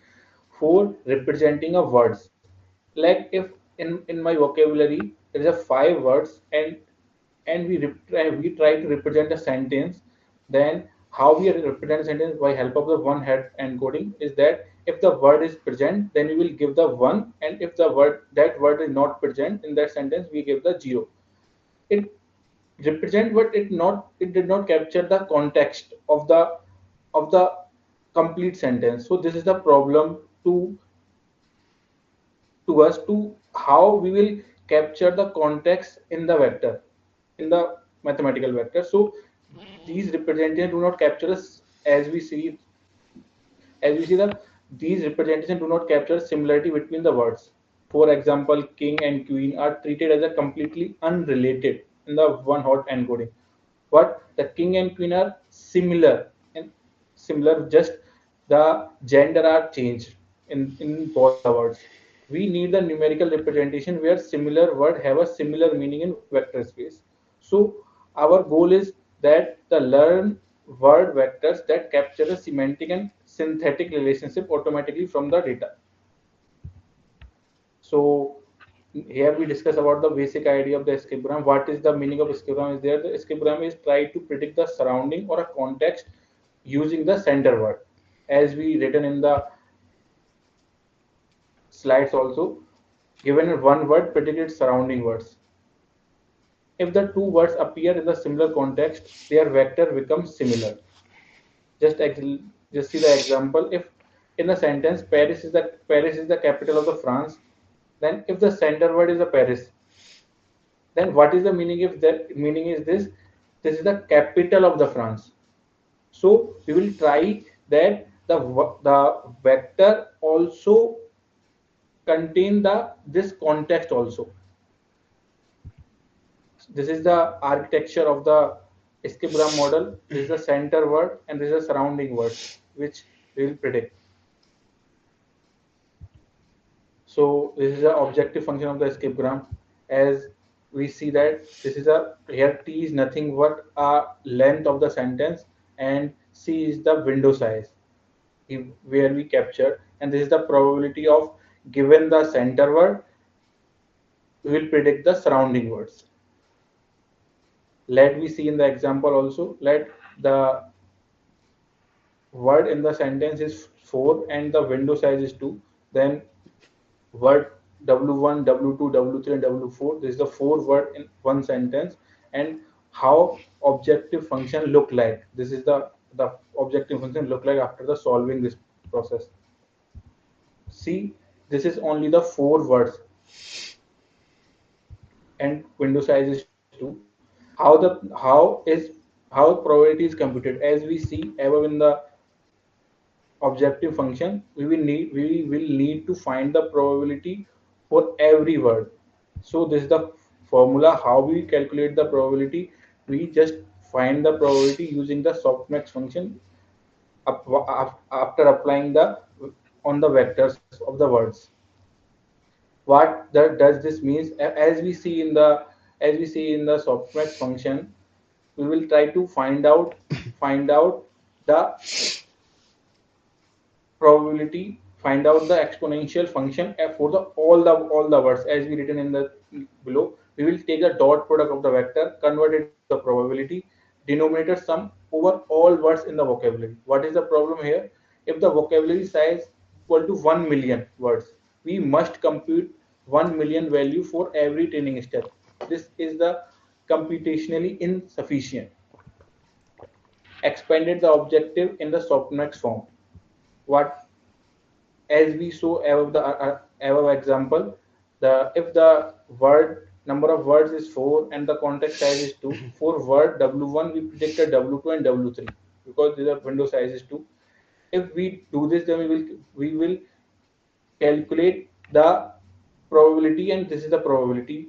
F: for representing a words. Like if in my vocabulary there is a five words, and we try to represent a sentence, then how we represent a sentence by help of the one head encoding is that if the word is present, then we will give the one, and if the word is not present in that sentence, we give the zero. It represent, but it did not capture the context of the complete sentence. So this is the problem to us, to how we will capture the context in the vector, in the mathematical vector. So these representations do not capture us, as we see that these representations do not capture similarity between the words. For example, king and queen are treated as a completely unrelated in the one hot encoding, but the king and queen are and similar, just the gender are changed in both the words. We need the numerical representation where similar word have a similar meaning in vector space. So our goal is that the learn word vectors that capture a semantic and synthetic relationship automatically from the data. So here we discuss about the basic idea of the escapegram. What is the meaning of escapegram? Is there the escapegram is try to predict the surrounding or a context using the center word, as we written in the slides also. Given one word, predict its surrounding words. If the two words appear in the similar context, their vector becomes similar. Just just see the example. If in a sentence Paris is the capital of the France, then if the center word is a Paris, then what is the meaning? If the meaning is this is the capital of the France. So we will try that the vector also contain the this context also. This is the architecture of the escapegram model. This is the center word and this is the surrounding word which we will predict. So this is the objective function of the escapegram. As we see that this is a here t is nothing but a length of the sentence, and c is the window size where we capture, and this is the probability of given the center word, we will predict the surrounding words. Let we see in the example also. Let the word in the sentence is 4 and the window size is 2. Then word W1, W2, W3 and W4. This is the 4 word in one sentence, and how objective function look like. This is the objective function look like after the solving this process. See, this is only the 4 words and window size is 2. How probability is computed? As we see above in the objective function, we will need to find the probability for every word. So this is the formula how we calculate the probability. We just find the probability using the softmax function after applying the on the vectors of the words. What does this means? As we see in the softmax function, we will try to find out the probability, find out the exponential function for the all the words as we written in the below. We will take the dot product of the vector, convert it to the probability, denominator sum over all words in the vocabulary. What is the problem here? If the vocabulary size equal to 1 million words, we must compute 1 million value for every training step. This is the computationally insufficient. Expanded the objective in the softmax form. What, as we saw above the above example, the if the word number of words is 4 and the context size is 2, for word W1 we predicted W2 and W3 because the window size is 2. If we do this, then we will calculate the probability, and this is the probability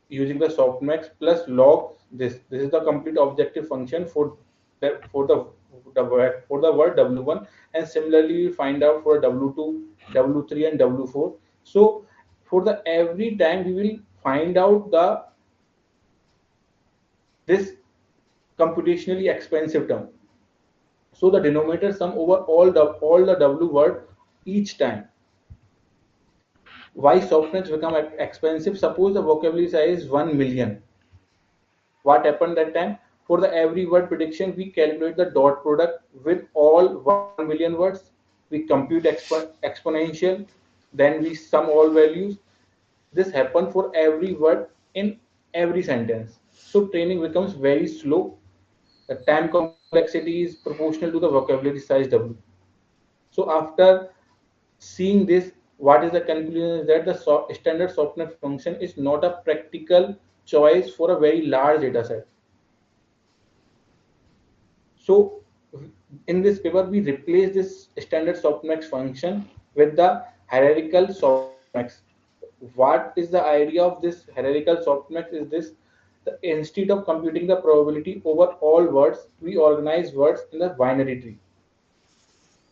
F: using the softmax plus log this. This is the complete objective function for the word W1, and similarly we find out for W2, W3, and W4. So for the every time we will find out the this computationally expensive term. So the denominator sum over all the W word each time. Why softmax become expensive? Suppose the vocabulary size is 1 million. What happened that time? For the every word prediction, we calculate the dot product with all 1 million words. We compute exponential, then we sum all values. This happens for every word in every sentence. So training becomes very slow. The time complexity is proportional to the vocabulary size W. So after seeing this, what is the conclusion is that the standard softmax function is not a practical choice for a very large data set. So in this paper, we replace this standard softmax function with the hierarchical softmax. What is the idea of this hierarchical softmax is this: instead of computing the probability over all words, we organize words in the binary tree.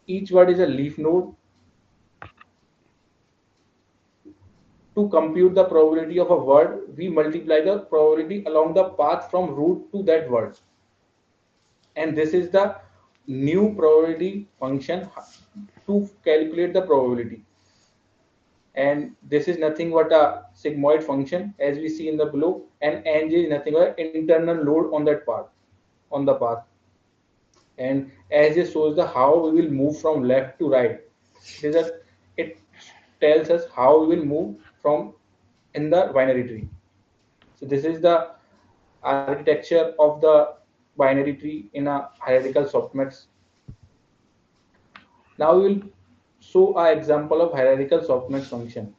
F: Each word is a leaf node. To compute the probability of a word, we multiply the probability along the path from root to that word. And this is the new probability function to calculate the probability. And this is nothing but a sigmoid function as we see in the below, and nj is nothing but internal load on that path, on the path. And as it shows the how we will move from left to right. It tells us how we will move from in the binary tree. So this is the architecture of the binary tree in a hierarchical softmax. Now we will show an example of hierarchical softmax function.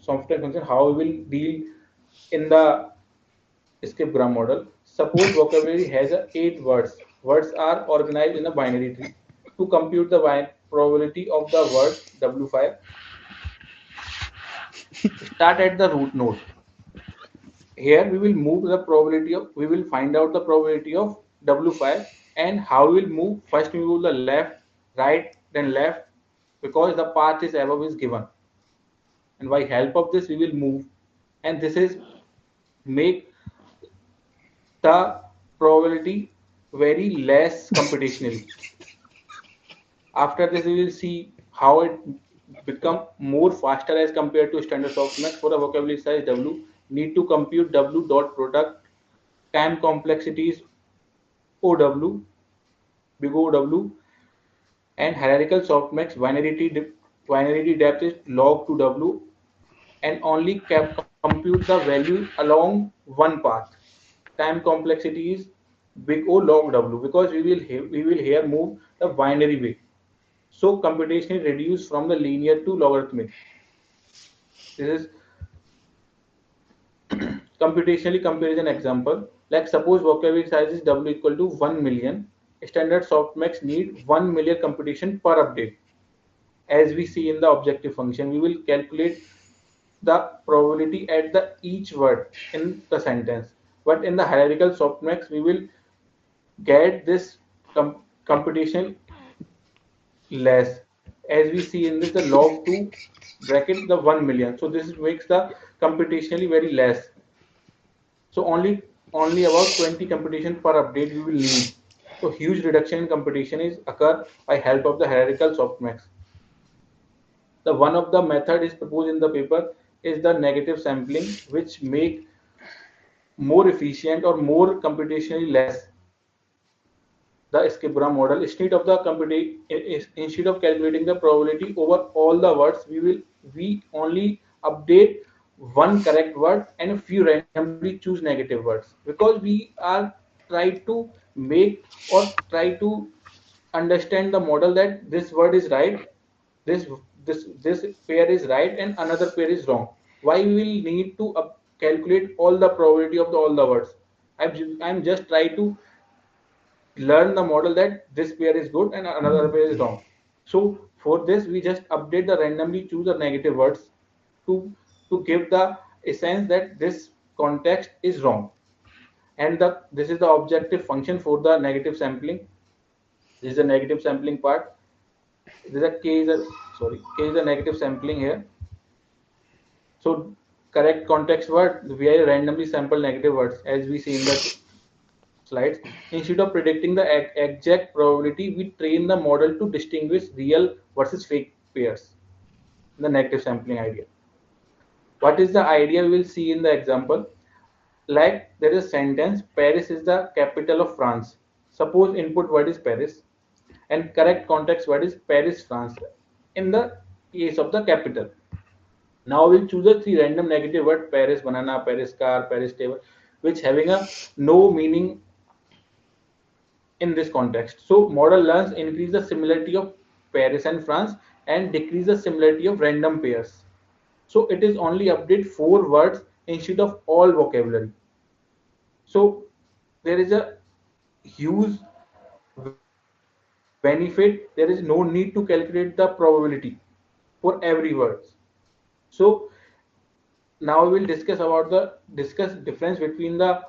F: Softmax function, how we will deal in the skip-gram model. Suppose vocabulary has 8 words. Words are organized in a binary tree. To compute the probability of the word W5, start at the root node. Here we will move the probability of, we will find out the probability of W5, and how we will move. First we move the left, right, then left, because the path is above is given. And by help of this we will move, and this is make the probability very less computationally. After this we will see how it become more faster as compared to standard softmax. For a vocabulary size W, need to compute W dot product, time complexity is OW, big OW, and hierarchical softmax binary depth is log to W, and only compute the value along one path. Time complexity is big O log W, because we will here move the binary way. So computationally reduced from the linear to logarithmic. This is computationally comparison example. Like suppose vocabulary size is W equal to 1 million. Standard softmax need 1 million computation per update. As we see in the objective function, we will calculate the probability at the each word in the sentence. But in the hierarchical softmax, we will get this computation less. As we see in this, the log 2 bracket the 1 million. So this makes the computationally very less. So only about 20 computation per update we will need. So huge reduction in computation is occur by help of the hierarchical softmax. The one of the method is proposed in the paper is the negative sampling, which make more efficient or more computationally less the skip-gram model. Instead of calculating the probability over all the words, we only update one correct word and a few randomly choose negative words, because we are try to make or try to understand the model that this word is right, this this pair is right, and another pair is wrong. Why we will need to calculate all the probability of all the words? I'm just try to learn the model that this pair is good and another pair is wrong. So for this, we just update the randomly choose the negative words to give the essence that this context is wrong. And this is the objective function for the negative sampling. This is the negative sampling part. This is a k is a sorry k is a negative sampling here. So correct context word, we are randomly sample negative words as we see in the slides. Instead of predicting the exact probability, we train the model to distinguish real versus fake pairs. The negative sampling idea. What is the idea we will see in the example? Like there is a sentence, Paris is the capital of France. Suppose input word is Paris and correct context word is Paris, France in the case of the capital. Now we'll choose a three random negative word, Paris banana, Paris car, Paris table, which having a no meaning in this context. So model learns increase the similarity of Paris and France and decrease the similarity of random pairs. So it is only update 4 words instead of all vocabulary. So there is a huge benefit. There is no need to calculate the probability for every word. So now we will discuss difference between the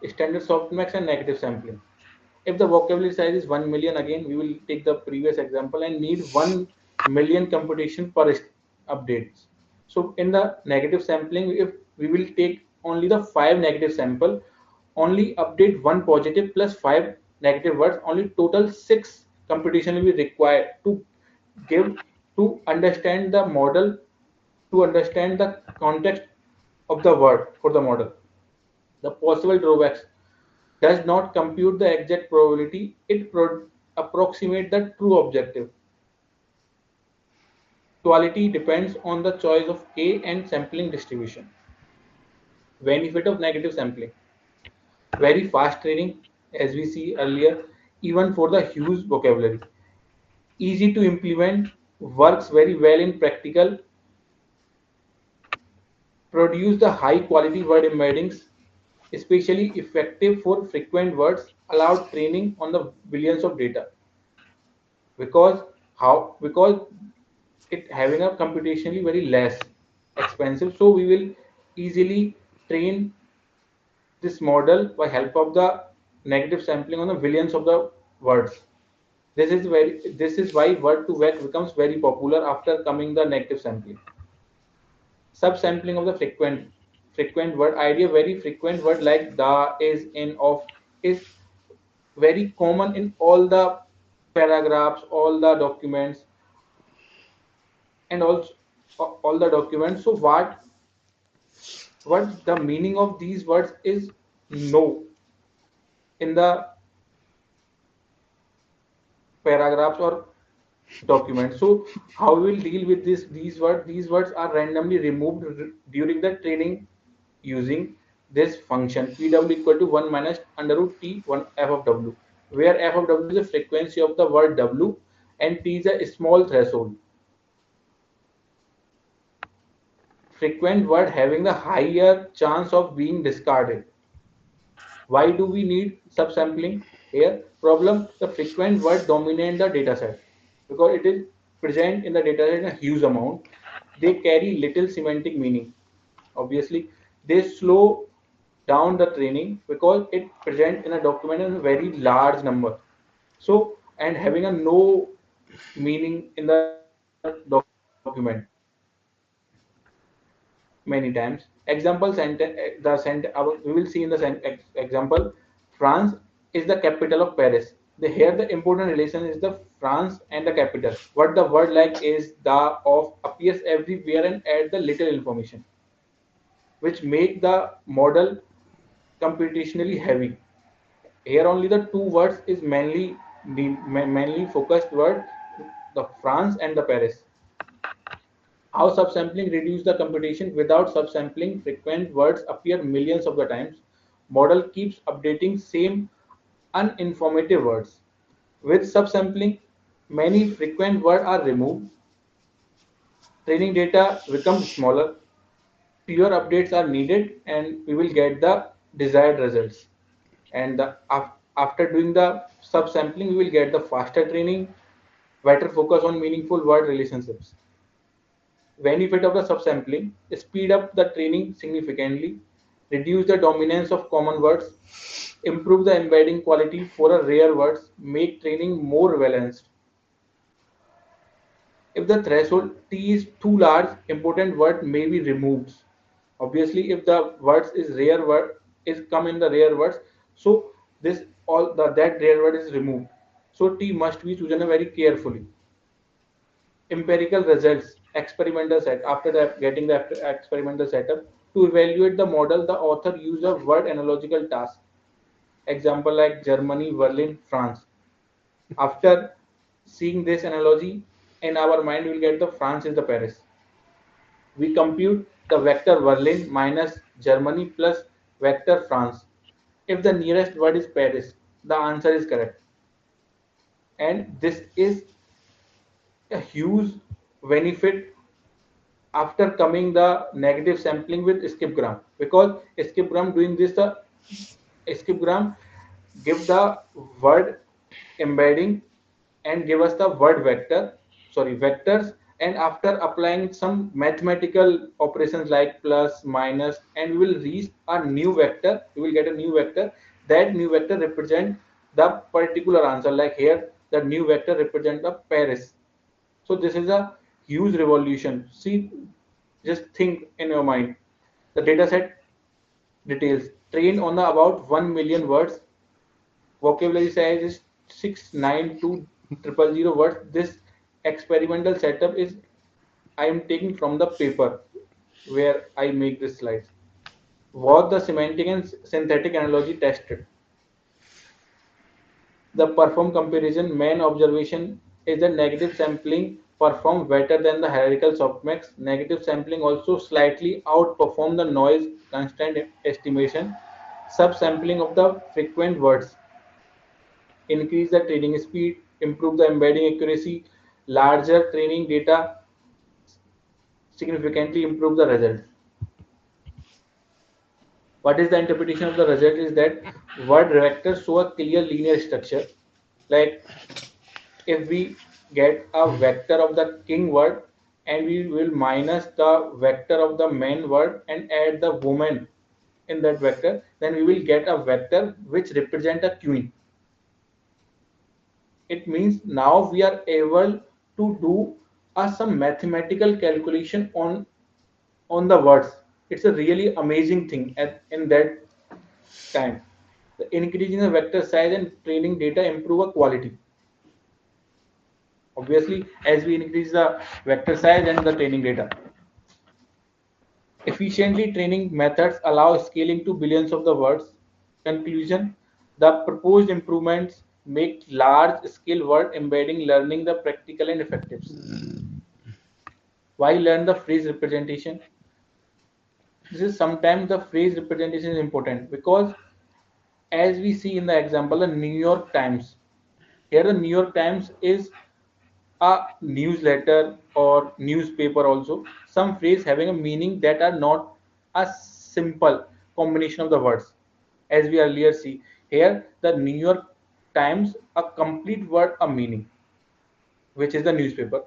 F: standard softmax and negative sampling. If the vocabulary size is 1 million, again we will take the previous example and need 1 million computation per updates. So in the negative sampling, if we will take only the 5 negative sample, only update 1 positive plus 5 negative words, only total 6 computation will be required to give to understand the model, to understand the context of the word for the model. The possible drawbacks: does not compute the exact probability, it approximate the true objective. Quality depends on the choice of K and sampling distribution. Benefit of negative sampling: very fast training, as we see earlier, even for the huge vocabulary. Easy to implement, works very well in practical, produce the high quality word embeddings, especially effective for frequent words, allowed training on the billions of data. Because it having a computationally very less expensive, so we will easily train this model by help of the negative sampling on the billions of the words. This is why word to vec becomes very popular after coming the negative sampling. Subsampling of the frequent word idea. Very frequent word like the, is, in, of is very common in all the paragraphs, all the documents, and also all the documents. So what the meaning of these words is no in the paragraphs or documents. So how we will deal with these words? These words are randomly removed during the training using this function pw equal to 1 minus under root t 1 f of w, where f of w is the frequency of the word w and t is a small threshold. Frequent word having the higher chance of being discarded. Why do we need subsampling here? Problem: the frequent word dominate the dataset because it is present in the dataset in a huge amount. They carry little semantic meaning. Obviously, they slow down the training because it present in a document in a very large number. So, and having a no meaning in the document many times. Example sentence, we will see in the example, France is the capital of Paris. Here the important relation is the France and the capital. What the word like is, the, of appears everywhere and add the little information, which make the model computationally heavy. Here only the two words is mainly focused word, the France and the Paris. How subsampling reduce the computation? Without subsampling, frequent words appear millions of the times. Model keeps updating same uninformative words. With subsampling, many frequent words are removed. Training data becomes smaller. Fewer updates are needed, and we will get the desired results. And after doing the subsampling, we will get the faster training, better focus on meaningful word relationships. Benefit of the subsampling: speed up the training significantly, reduce the dominance of common words, improve the embedding quality for a rare words, make training more balanced. If the threshold T is too large, important word may be removed. Obviously, if the words is rare word is come in the rare words, so this all that rare word is removed. So T must be chosen very carefully. Empirical results, experimental set. After that, getting the experimental setup to evaluate the model, the author used a word analogical task. Example like Germany, Berlin, France. After seeing this analogy, in our mind we will get the France is the Paris. We compute the vector Berlin minus Germany plus vector France. If the nearest word is Paris, the answer is correct. And this is a huge benefit after coming the negative sampling with skipgram, because skipgram doing this, the skipgram give the word embedding and give us the word vectors, and after applying some mathematical operations like plus minus, and we will reach a new vector, we will get a new vector. That new vector represent the particular answer, like here the new vector represent the Paris. So this is a huge revolution. See, just think in your mind. The dataset details trained on the about 1 million words. Vocabulary size is 692,000 words. This experimental setup is I am taking from the paper where I make this slides. What the semantic and synthetic analogy tested. The perform comparison main observation is that negative sampling perform better than the hierarchical softmax. Negative sampling also slightly outperform the noise constant estimation. Subsampling of the frequent words increase the training speed, improve the embedding accuracy. Larger training data significantly improve the result. What is the interpretation of the result is that word vectors show a clear linear structure. Like if we get a vector of the king word and we will minus the vector of the man word and add the woman in that vector, then we will get a vector which represent a queen. It means now we are able to do some mathematical calculation on the words. It's a really amazing thing in that time. The increasing the vector size and training data improve a quality. Obviously, as we increase the vector size and the training data. Efficiently training methods allow scaling to billions of the words. Conclusion, the proposed improvements make large scale word embedding learning the practical and effective. Why learn the phrase representation? This is sometimes the phrase representation is important because as we see in the example, the New York Times. Here the New York Times is a newsletter or newspaper also. Some phrase having a meaning that are not a simple combination of the words. As we earlier see, here the New York Times, a complete word, a meaning, which is the newspaper.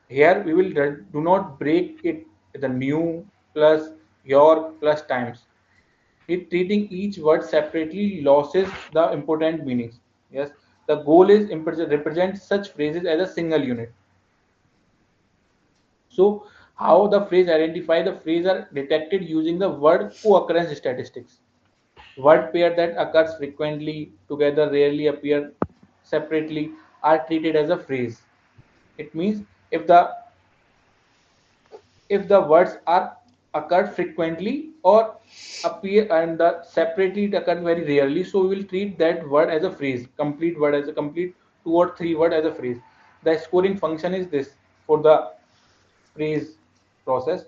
F: Here we will do not break it the new plus York plus Times. It treating each word separately loses the important meanings. Yes, the goal is represent such phrases as a single unit. So how the phrase identify the phrase are detected using the word co-occurrence statistics. Word pair that occurs frequently together rarely appear separately are treated as a phrase. It means if the words are occurred frequently or appear and the separately it occurs very rarely, so we will treat that word as a phrase, complete word as a complete two or three word as a phrase. The scoring function is this for the phrase process.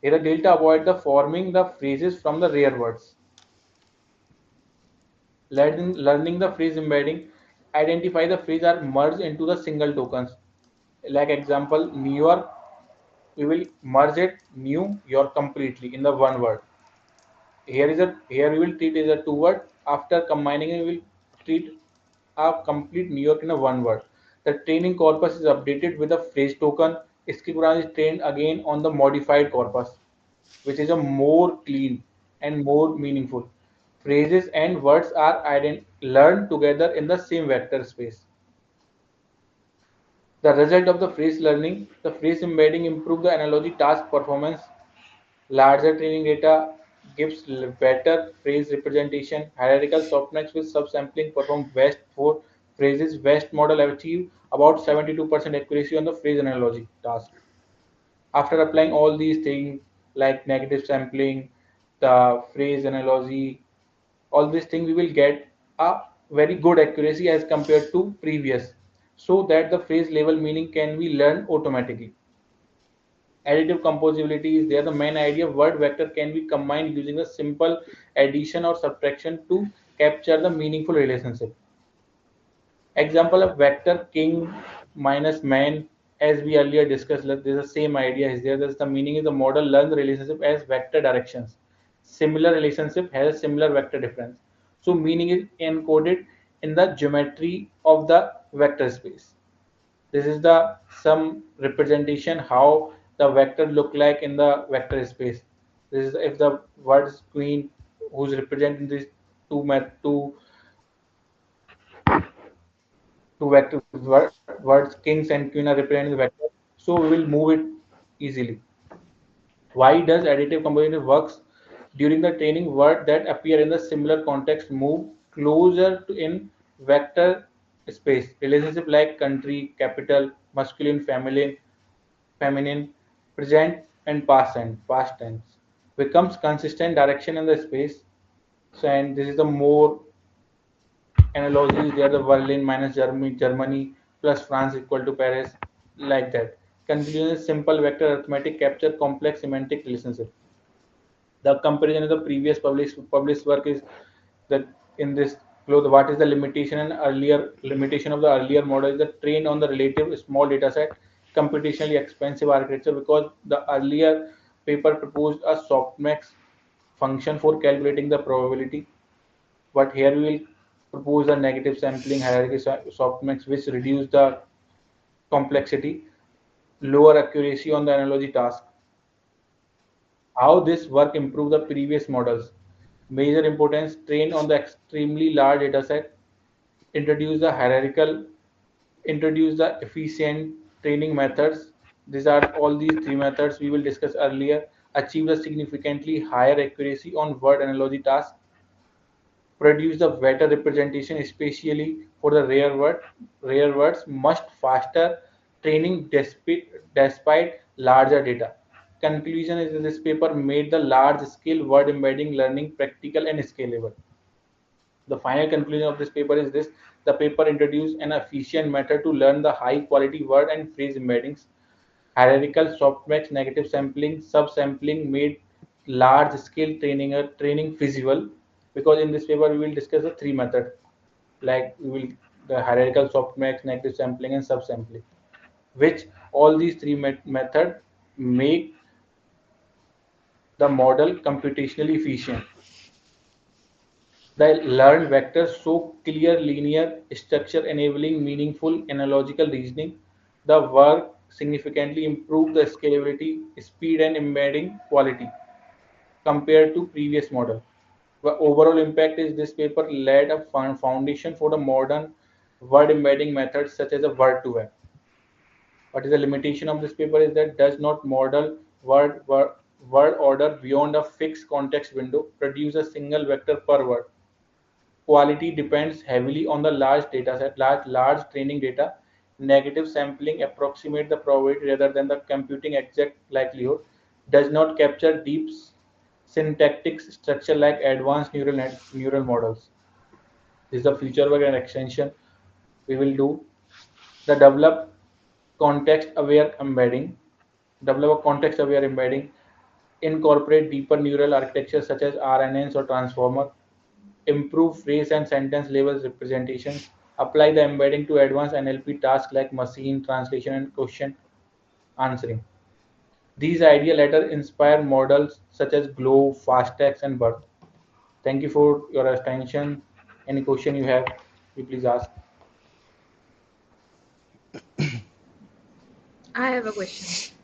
F: Here the delta avoid the forming the phrases from the rare words. Learning the phrase embedding, identify the phrase are merged into the single tokens. Like example, New York, we will merge it New York completely in the one word. Here we will treat as a two word. After combining it, we will treat a complete New York in a one word. The training corpus is updated with a phrase token. Skipgram is trained again on the modified corpus, which is a more clean. and more meaningful. Phrases and words are learned together in the same vector space. The result of the phrase learning, the phrase embedding improve the analogy task performance. Larger training data gives better phrase representation. Hierarchical softmax with subsampling perform best for phrases. Best model achieve about 72% accuracy on the phrase analogy task. After applying all these things like negative sampling, the phrase analogy, all these things, we will get a very good accuracy as compared to previous, so that the phrase level meaning can be learned automatically. Additive composability is there. The main idea word vector can be combined using a simple addition or subtraction to capture the meaningful relationship. Example of vector king minus man, as we earlier discussed, there's the same idea is there. There's the meaning is the model learns the relationship as vector directions. Similar relationship has a similar vector difference. So meaning is encoded in the geometry of the vector space. This is the some representation how the vector look like in the vector space. This is if the word is queen who's representing these two words kings and queen are representing the vector, so we will move it easily. Why does additive composition works? During the training, words that appear in the similar context move closer to in vector space. Relationship like country, capital, masculine, feminine, present and past tense becomes consistent direction in the space. So, and this is the more analogies. They are the Berlin minus Germany plus France equal to Paris, like that. Conclusion is simple vector arithmetic capture complex semantic relationship. The comparison of the previous published work is that in this below what is the limitation and earlier limitation of the earlier model is that trained on the relative small data set, computationally expensive architecture, because the earlier paper proposed a softmax function for calculating the probability, but here we will propose a negative sampling hierarchy softmax which reduce the complexity, lower accuracy on the analogy task. How this work improve the previous models? Major importance train on the extremely large dataset, introduce the hierarchical, introduce the efficient training methods. These are all these three methods we will discuss earlier. Achieve a significantly higher accuracy on word analogy tasks. Produce the better representation, especially for the rare words, much faster training despite larger data. Conclusion is that this paper made the large scale word embedding learning practical and scalable. The final conclusion of this paper is this: the paper introduced an efficient method to learn the high quality word and phrase embeddings. Hierarchical softmax negative sampling, subsampling made large scale training feasible, because in this paper we will discuss the three methods, like we will the hierarchical softmax, negative sampling and subsampling, which all these three method make the model computationally efficient. The learned vectors show clear linear structure enabling meaningful analogical reasoning. The work significantly improved the scalability, speed, and embedding quality compared to previous model. The overall impact is this paper laid a foundation for the modern word embedding methods such as a word to web. What is the limitation of this paper is that does not model word order beyond a fixed context window, produce a single vector per word. Quality depends heavily on the large dataset, large training data. Negative sampling approximate the probability rather than the computing exact likelihood. Does not capture deep syntactic structure like advanced neural models. This is the future work and extension we will do. The context aware embedding. Develop a context aware embedding. Incorporate deeper neural architectures such as RNNs or transformer. Improve phrase and sentence levels representations, apply the embedding to advanced NLP tasks like machine translation and question answering. These ideas later inspire models such as Glow, FastText, and BERT. Thank you for your attention. Any question you have, you please ask.
D: I have a question.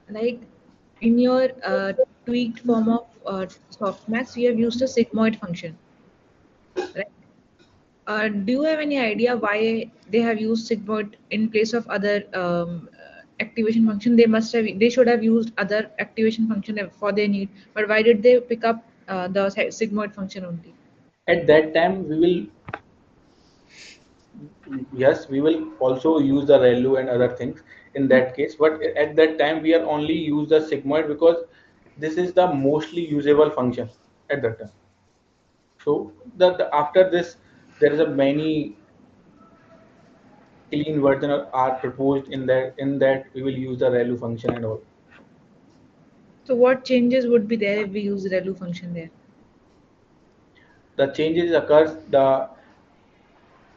D: Like, in your tweaked form of softmax, we have used a sigmoid function, right? Do you have any idea why they have used sigmoid in place of other activation function? They should have used other activation function for their need, but why did they pick up the sigmoid function only?
F: At that time, we will also use the ReLU and other things in that case. But at that time, we are only use the sigmoid because this is the mostly usable function at that time. So after this, there is a many clean version are proposed in that. In that, we will use the ReLU function and all.
D: So what changes would be there if we use the ReLU function there?
F: The changes occurs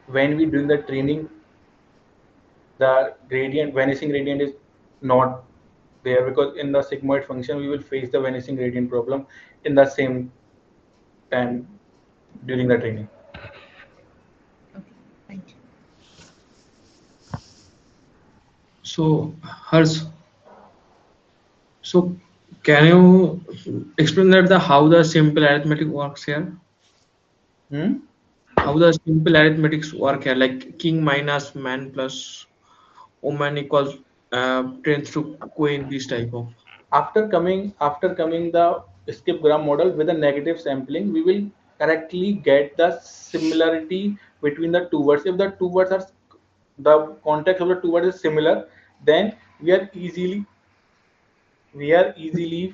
F: when we doing the training, the vanishing gradient is not there, because in the sigmoid function we will face the vanishing gradient problem in the same time during the training.
D: Okay, thank you.
C: So, Harsh, so can you explain that how the simple arithmetic works here? How the simple arithmetics work here, like king minus man plus woman equals tends to queen, this type of.
F: After coming the skip gram model with a negative sampling, we will correctly get the similarity between the two words. If the two words are the context of the two words is similar, then we are easily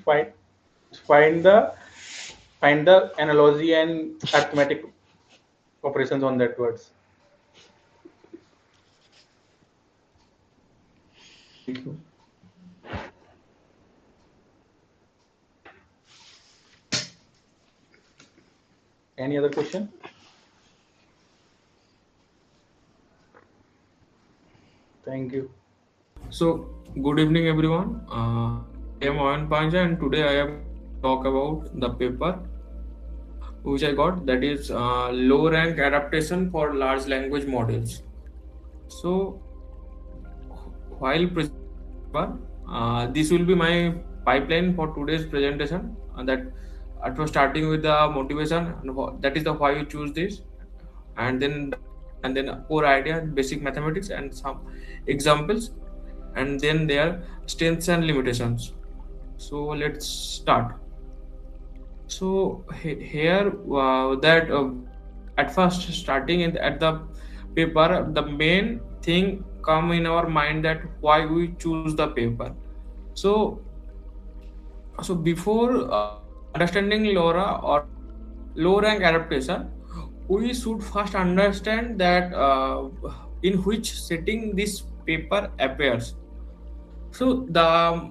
F: find the analogy and arithmetic operations on that words.
C: Thank you.
F: Any other question? Thank you.
C: So, good evening, everyone. I am Oyan Panja, and today I have talk about the paper which I got, that is low rank adaptation for large language models. So, while this will be my pipeline for today's presentation, that it was starting with the motivation, and that is the why you choose this, and then core idea, basic mathematics, and some examples, and then their strengths and limitations. So let's start. So here that at first starting at the paper, the main thing come in our mind that why we choose the paper. So before understanding LoRa or low rank adaptation, we should first understand that in which setting this paper appears. So the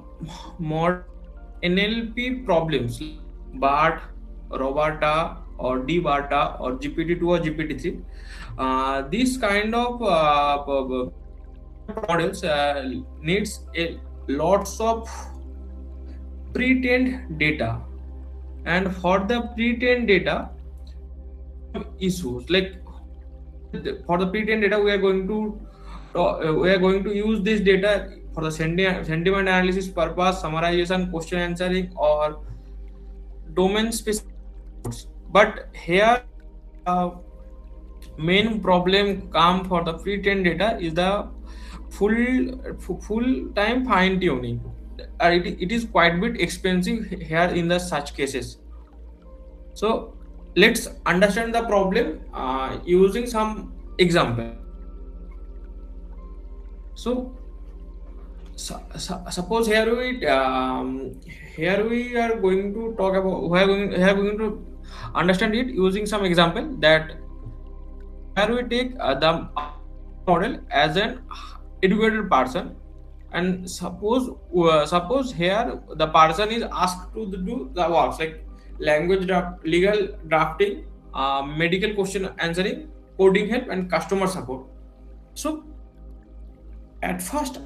C: more NLP problems, BART, Robata, or DBARTA, or GPT-2 or GPT-3, this kind of models needs lots of pre-trained data, and for the pre-trained data issues, like for the pre-trained data we are going to use this data for the sentiment analysis purpose, summarization, question answering, or domain specific. But here main problem come for the pre-trained data is the full time fine tuning. It is quite bit expensive here in the such cases. So let's understand the problem using some example. So suppose here we are going to talk about, we are going to understand it using some example, that here we take the model as an educated person, and suppose here the person is asked to do the works like language draft, legal drafting, medical question answering, coding help, and customer support. So at first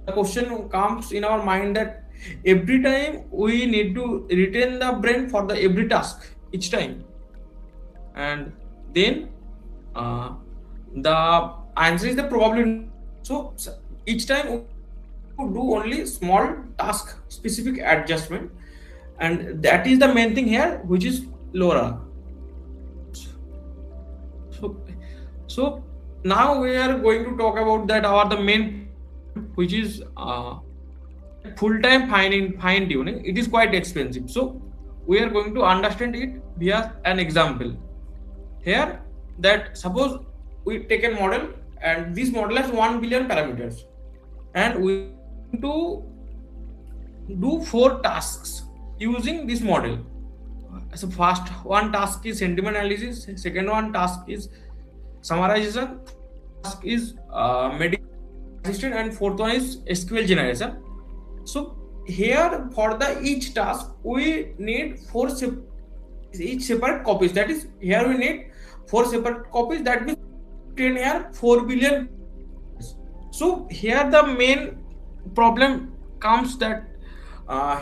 C: the question comes in our mind that every time we need to retain the brain for the every task each time, and then the answer is the probability. So each time do only small task specific adjustment, and that is the main thing here, which is LoRa. So now we are going to talk about that our the main, which is full-time fine tuning. It is quite expensive, so we are going to understand it via an example here. That suppose we take a model, and this model has 1 billion parameters, and we want to do 4 tasks using this model. So first one task is sentiment analysis, second one task is summarization, task is medical assistant, and fourth one is SQL generation. So here for the each task we need 4 each separate copies. That is, here we need 4 separate copies. That means here 4 billion. So here the main problem comes that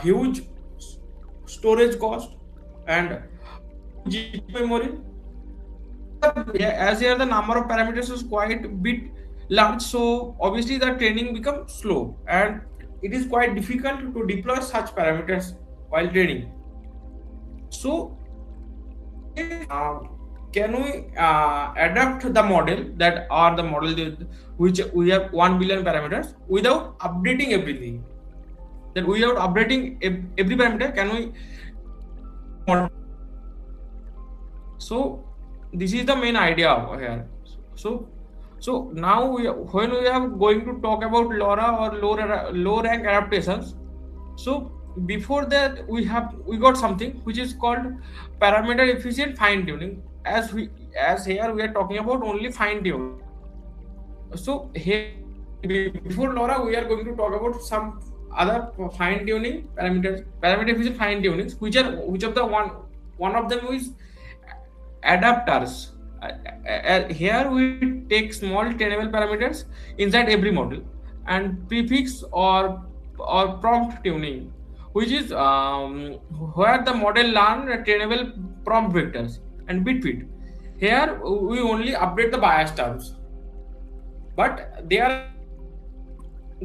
C: huge storage cost and GPU memory. As here the number of parameters is quite bit large, so obviously the training becomes slow, and it is quite difficult to deploy such parameters while training. So can we adapt the model that are the model which we have 1 billion parameters without updating everything? That without updating every parameter, can we? So this is the main idea here. So now when we are going to talk about LoRa or low rank adaptations, so before that we got something which is called parameter efficient fine tuning. As here we are talking about only fine tuning. So here before LoRa we are going to talk about some other fine tuning parameter efficient fine tunings, which of the one of them is adapters. Here we take small trainable parameters inside every model, and prefix or prompt tuning, which is where the model learn trainable prompt vectors and bit fit. Here we only update the bias terms, but there are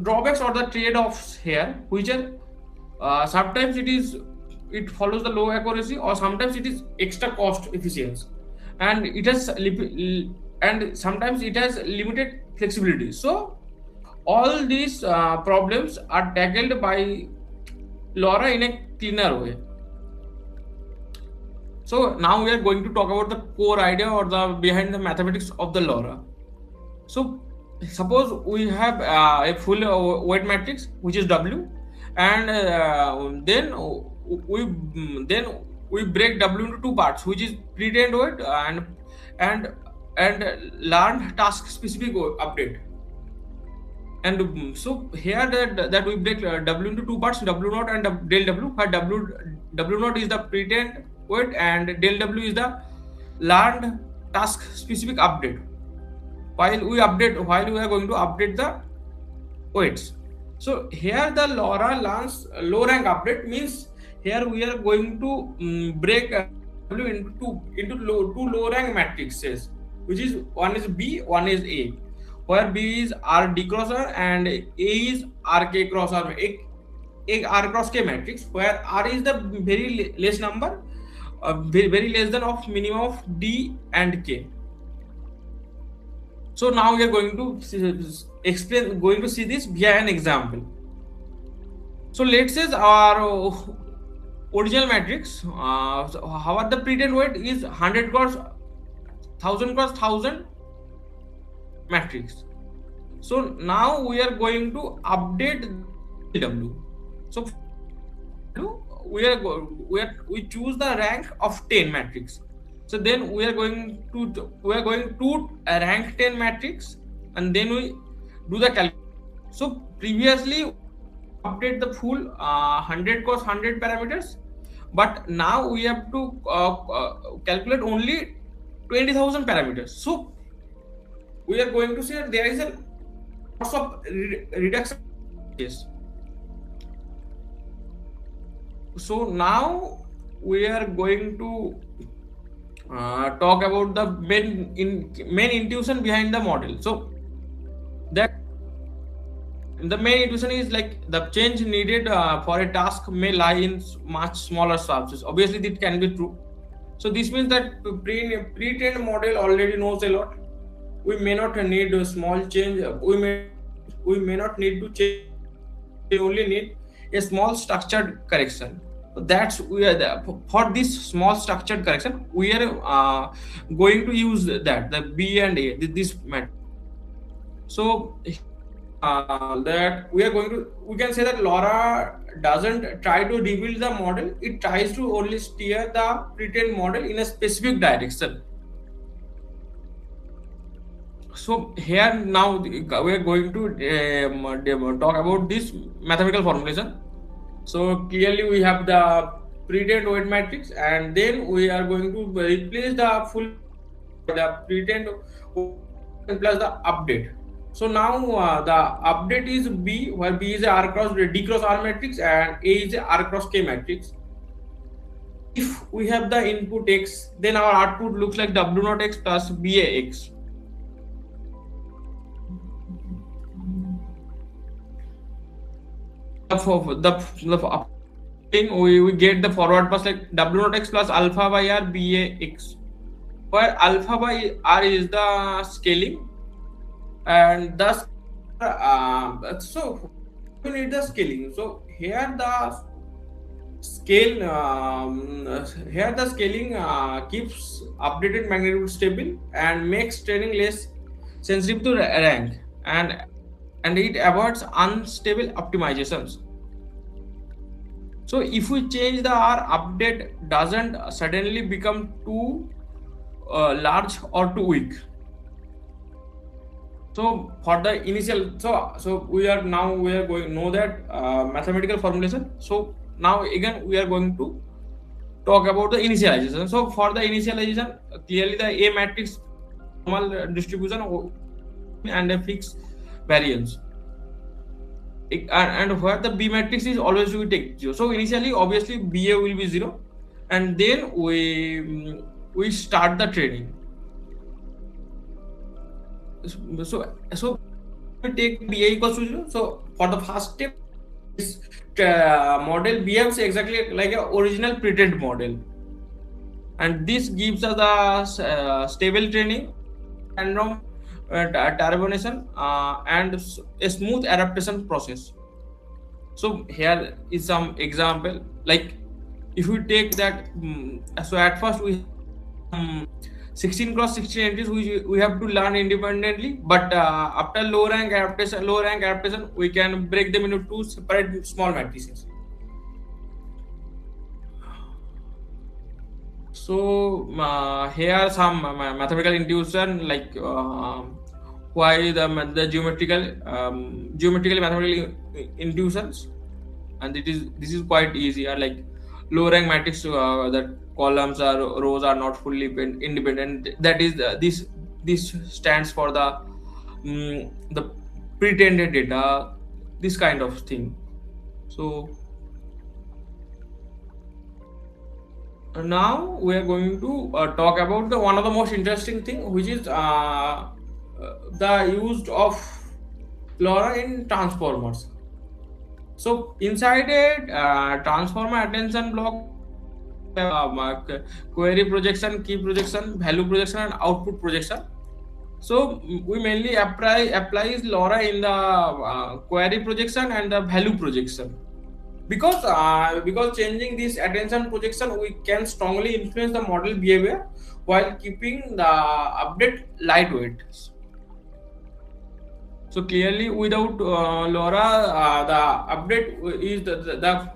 C: drawbacks or the trade-offs here, which are sometimes it follows the low accuracy, or sometimes it is extra cost efficiency, and sometimes it has limited flexibility. So all these problems are tackled by LoRa in a cleaner way. So now we are going to talk about the core idea or the behind the mathematics of the LoRa. So suppose we have a full weight matrix which is W, and then we break W into 2 parts, which is pre-trained weight and learned task specific update. And so here that we break W into 2 parts, W naught and del W, where W naught is the pre-trained weight and del W is the learned task specific update. While we are going to update the weights. So here the LoRa learns low rank update, means here we are going to break W into two low rank matrices, which is one is B, one is A, where B is R D crosser and A is R K crosser, a R cross K matrix, where R is the very less number, very less than of minimum of D and K. So now we are going to see this via an example. So let's say our original matrix, how the pre-trained weight is 100 cross 1000 cross 1000 matrix. So now we are going to update W. So we choose the rank of 10 matrix. So then we are going to a rank 10 matrix, and then we do the calculation. So previously update the full 100 cross 100 parameters, but now we have to calculate only 20,000 parameters. So we are going to say that there is a loss of reduction. Yes. So now we are going to talk about the main intuition behind the model. So that the main intuition is like the change needed for a task may lie in much smaller subsets. Obviously, this can be true. So this means that pre-trained model already knows a lot. We may not need a small change. We may not need to change. We only need a small structured correction. So that's for this small structured correction we are going to use that the B and A this matter. So that we can say that LoRa doesn't try to rebuild the model, it tries to only steer the pre-trained model in a specific direction. So here now we are going to talk about this mathematical formulation. So clearly we have the pre-trained weight matrix, and then we are going to replace the pre-trained plus the update. So now the update is B, where B is a R cross D cross R matrix and A is a R cross K matrix. If we have the input X, then our output looks like W naught X plus BA X. For the thing we get the forward pass like W naught X plus alpha by R BA X, where alpha by R is the scaling, and thus so we need the scaling. So here the scale here the scaling keeps updated magnitude stable and makes training less sensitive to rank, and it avoids unstable optimizations. So if we change the R, update doesn't suddenly become too large or too weak. So for the initial, so we are going to know that mathematical formulation. So now again we are going to talk about the initialization. So for the initialization, clearly the A matrix normal distribution and a fixed variance, and where the B matrix is always we take 0. So initially obviously BA will be 0, and then we start the training. So we take BA equals to 0. So for the first step, this model behaves exactly like an original pre-trained model, and this gives us the stable training, random turbination, and a smooth adaptation process. So here is some example. Like if we take that, so at first we 16 cross 16 entries we have to learn independently, but after low rank adaptation we can break them into 2 separate small matrices. So here are some mathematical intuition, like why the geometrically mathematical intuitions, and this is quite easy. Like low rank matrix that columns or rows are not fully independent. That is this stands for the pre-trained data, this kind of thing. So now we are going to talk about the one of the most interesting thing, which is the use of LoRa in transformers. So inside a transformer attention block, query projection, key projection, value projection, and output projection. So we mainly applies LoRa in the query projection and the value projection, because changing this attention projection we can strongly influence the model behavior while keeping the update lightweight. So clearly without LoRa, the update is that.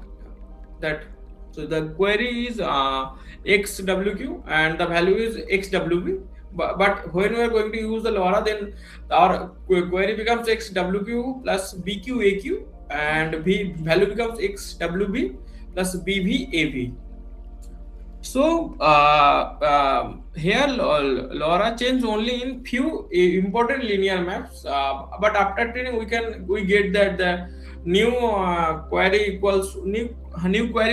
C: So the query is XWQ and the value is XWB. But when we are going to use the LoRa, then our query becomes XWQ plus BQAQ, and value becomes XWB plus BVAV. So here LoRa changes only in few important linear maps, but after training we get that the new query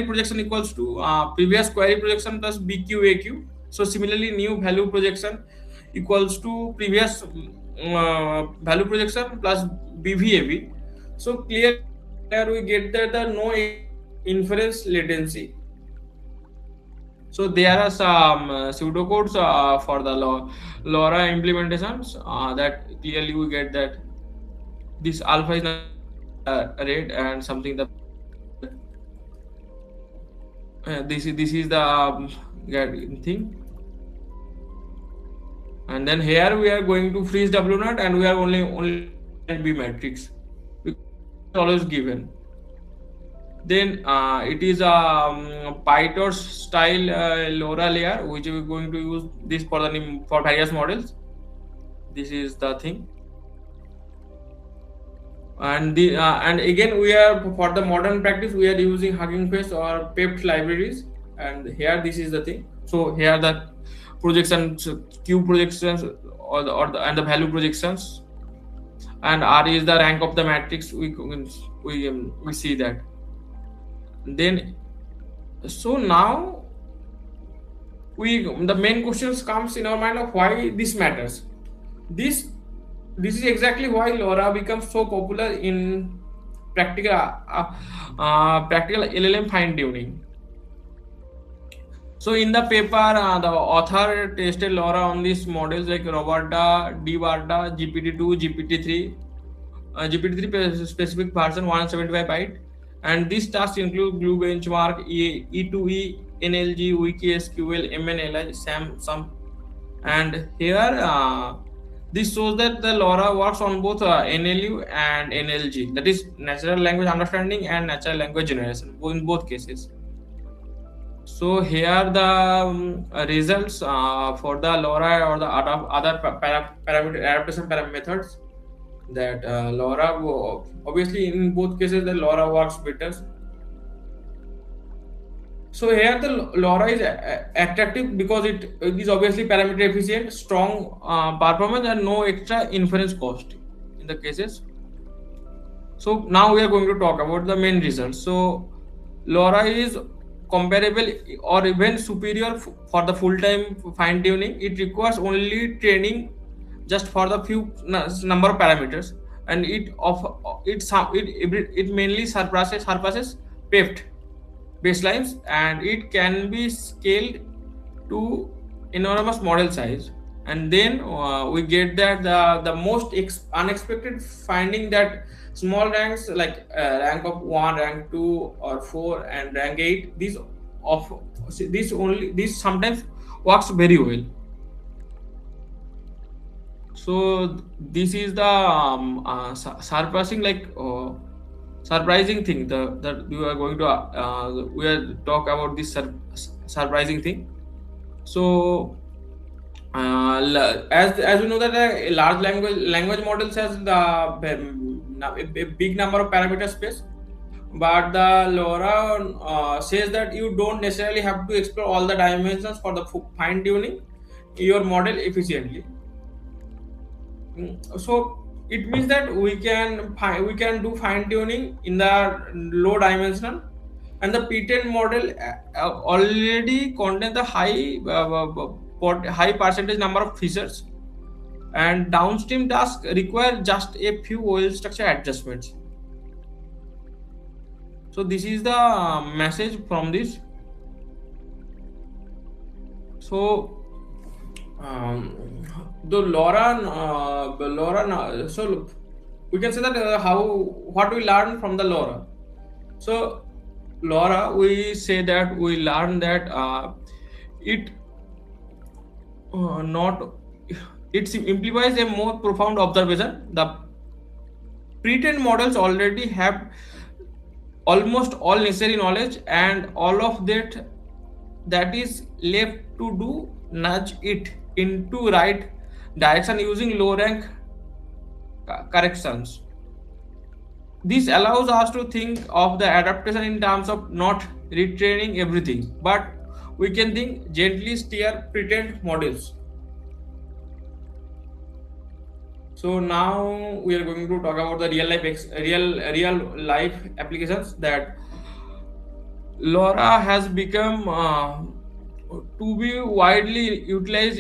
C: projection equals to previous query projection plus BQAQ. So similarly, new value projection equals to previous value projection plus BVAV. So clear we get that the no inference latency. So there are some pseudocodes for the LoRa implementations that clearly we get that this alpha is not red and something that this is the thing. And then here we are going to freeze W naught and we are only B matrix always given. Then it is a PyTorch style LoRa layer which we are going to use this for the for various models. This is the thing. And the and again we are for the modern practice we are using Hugging Face or PEPT libraries, and here this is the thing. So here the projections, Q projections and the value projections, and R is the rank of the matrix. We see that. Then so now the main questions comes in our mind of why this matters. This is exactly why LoRa becomes so popular in practical LLM fine tuning. So in the paper, the author tested LoRa on these models like Roberta, dBARDA, GPT-2, GPT-3, GPT-3 specific version 175 byte, and these tasks include Glue Benchmark, E2E, NLG, WikiSQL, MNLI, SAM, and here this shows that the LoRa works on both NLU and NLG, that is natural language understanding and natural language generation, in both cases. So here the results for the LoRa or the other parameter adaptation methods, that LoRa obviously in both cases the LoRa works better. So here the LoRa is attractive because it is obviously parameter efficient, strong performance, and no extra inference cost in the cases. So now we are going to talk about the main results. So LoRa is comparable or even superior for the full-time fine tuning. It requires only training just for the few number of parameters, and it mainly surpasses PEPT baselines, and it can be scaled to enormous model size. And then we get that the most unexpected finding that small ranks like rank of 1, rank 2 or 4 and rank 8, this sometimes works very well. So this is the surprising thing that we are going to we are talk about this surprising thing. So as we know that a large language models has a big number of parameter space, but the LoRa says that you don't necessarily have to explore all the dimensions for the fine tuning your model efficiently. So it means that we can do fine tuning in the low dimensional, and the P10 model already contains the high percentage number of features, and downstream tasks require just a few OL structure adjustments. So this is the message from this. So the LoRa, so we can say that what we learn from the LoRa. So LoRa, we say that we learn that it implies a more profound observation. The pre-trained models already have almost all necessary knowledge, and all of that is left to do nudge it into right direction using low rank corrections. This allows us to think of the adaptation in terms of not retraining everything, but we can think gently steer pre-trained models. So now we are going to talk about the real life applications that LoRa has become to be widely utilized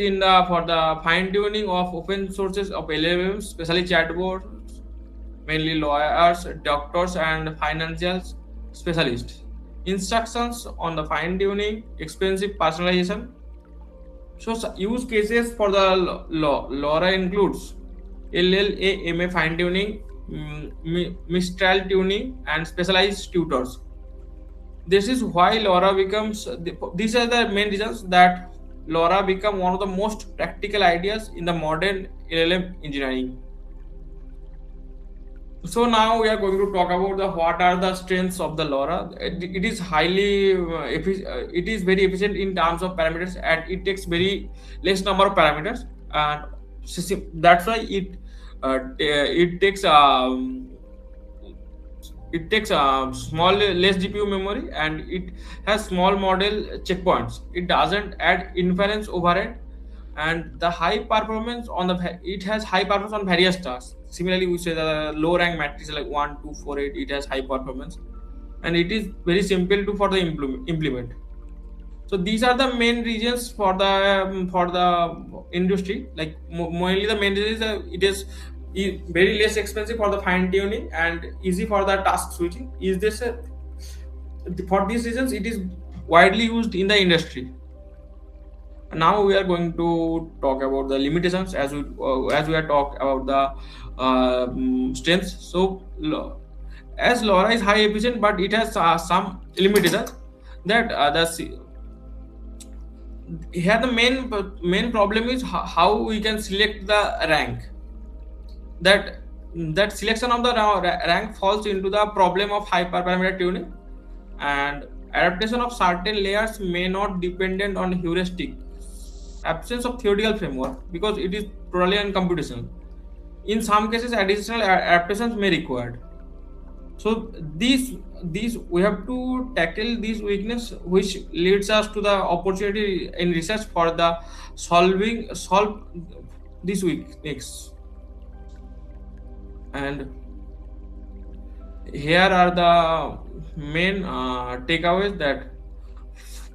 C: for the fine tuning of open sources of LLMs, especially chatbots, mainly lawyers, doctors, and financial specialists. Instructions on the fine tuning, expensive personalization. So use cases for the LoRa includes LLAMA fine tuning, Mistral tuning, and specialized tutors. This is why LoRa becomes. These are the main reasons that LoRa become one of the most practical ideas in the modern LLM engineering. So now we are going to talk about the what are the strengths of the LoRa. It is highly it is very efficient in terms of parameters, and it takes very less number of parameters, and that's why it takes small less GPU memory, and it has small model checkpoints. It doesn't add inference overhead, and the high performance on it has high performance on various tasks. Similarly, we say the low rank matrix like 1, 2, 4, 8, it has high performance, and it is very simple to for the implement. So these are the main reasons for the industry. Like mainly the main reason is it is very less expensive for the fine tuning and easy for the task switching. Is this for these reasons it is widely used in the industry. Now we are going to talk about the limitations as we are talk about the strengths. So as LoRa is high efficient, but it has some limitations that here the main problem is how we can select the rank. That selection of the rank falls into the problem of hyperparameter tuning, and adaptation of certain layers may not dependent on heuristic, absence of theoretical framework, because it is totally on computation. In some cases, additional adaptations may required. So these we have to tackle these weakness, which leads us to the opportunity in research for the solve these weaknesses. And here are the main takeaways that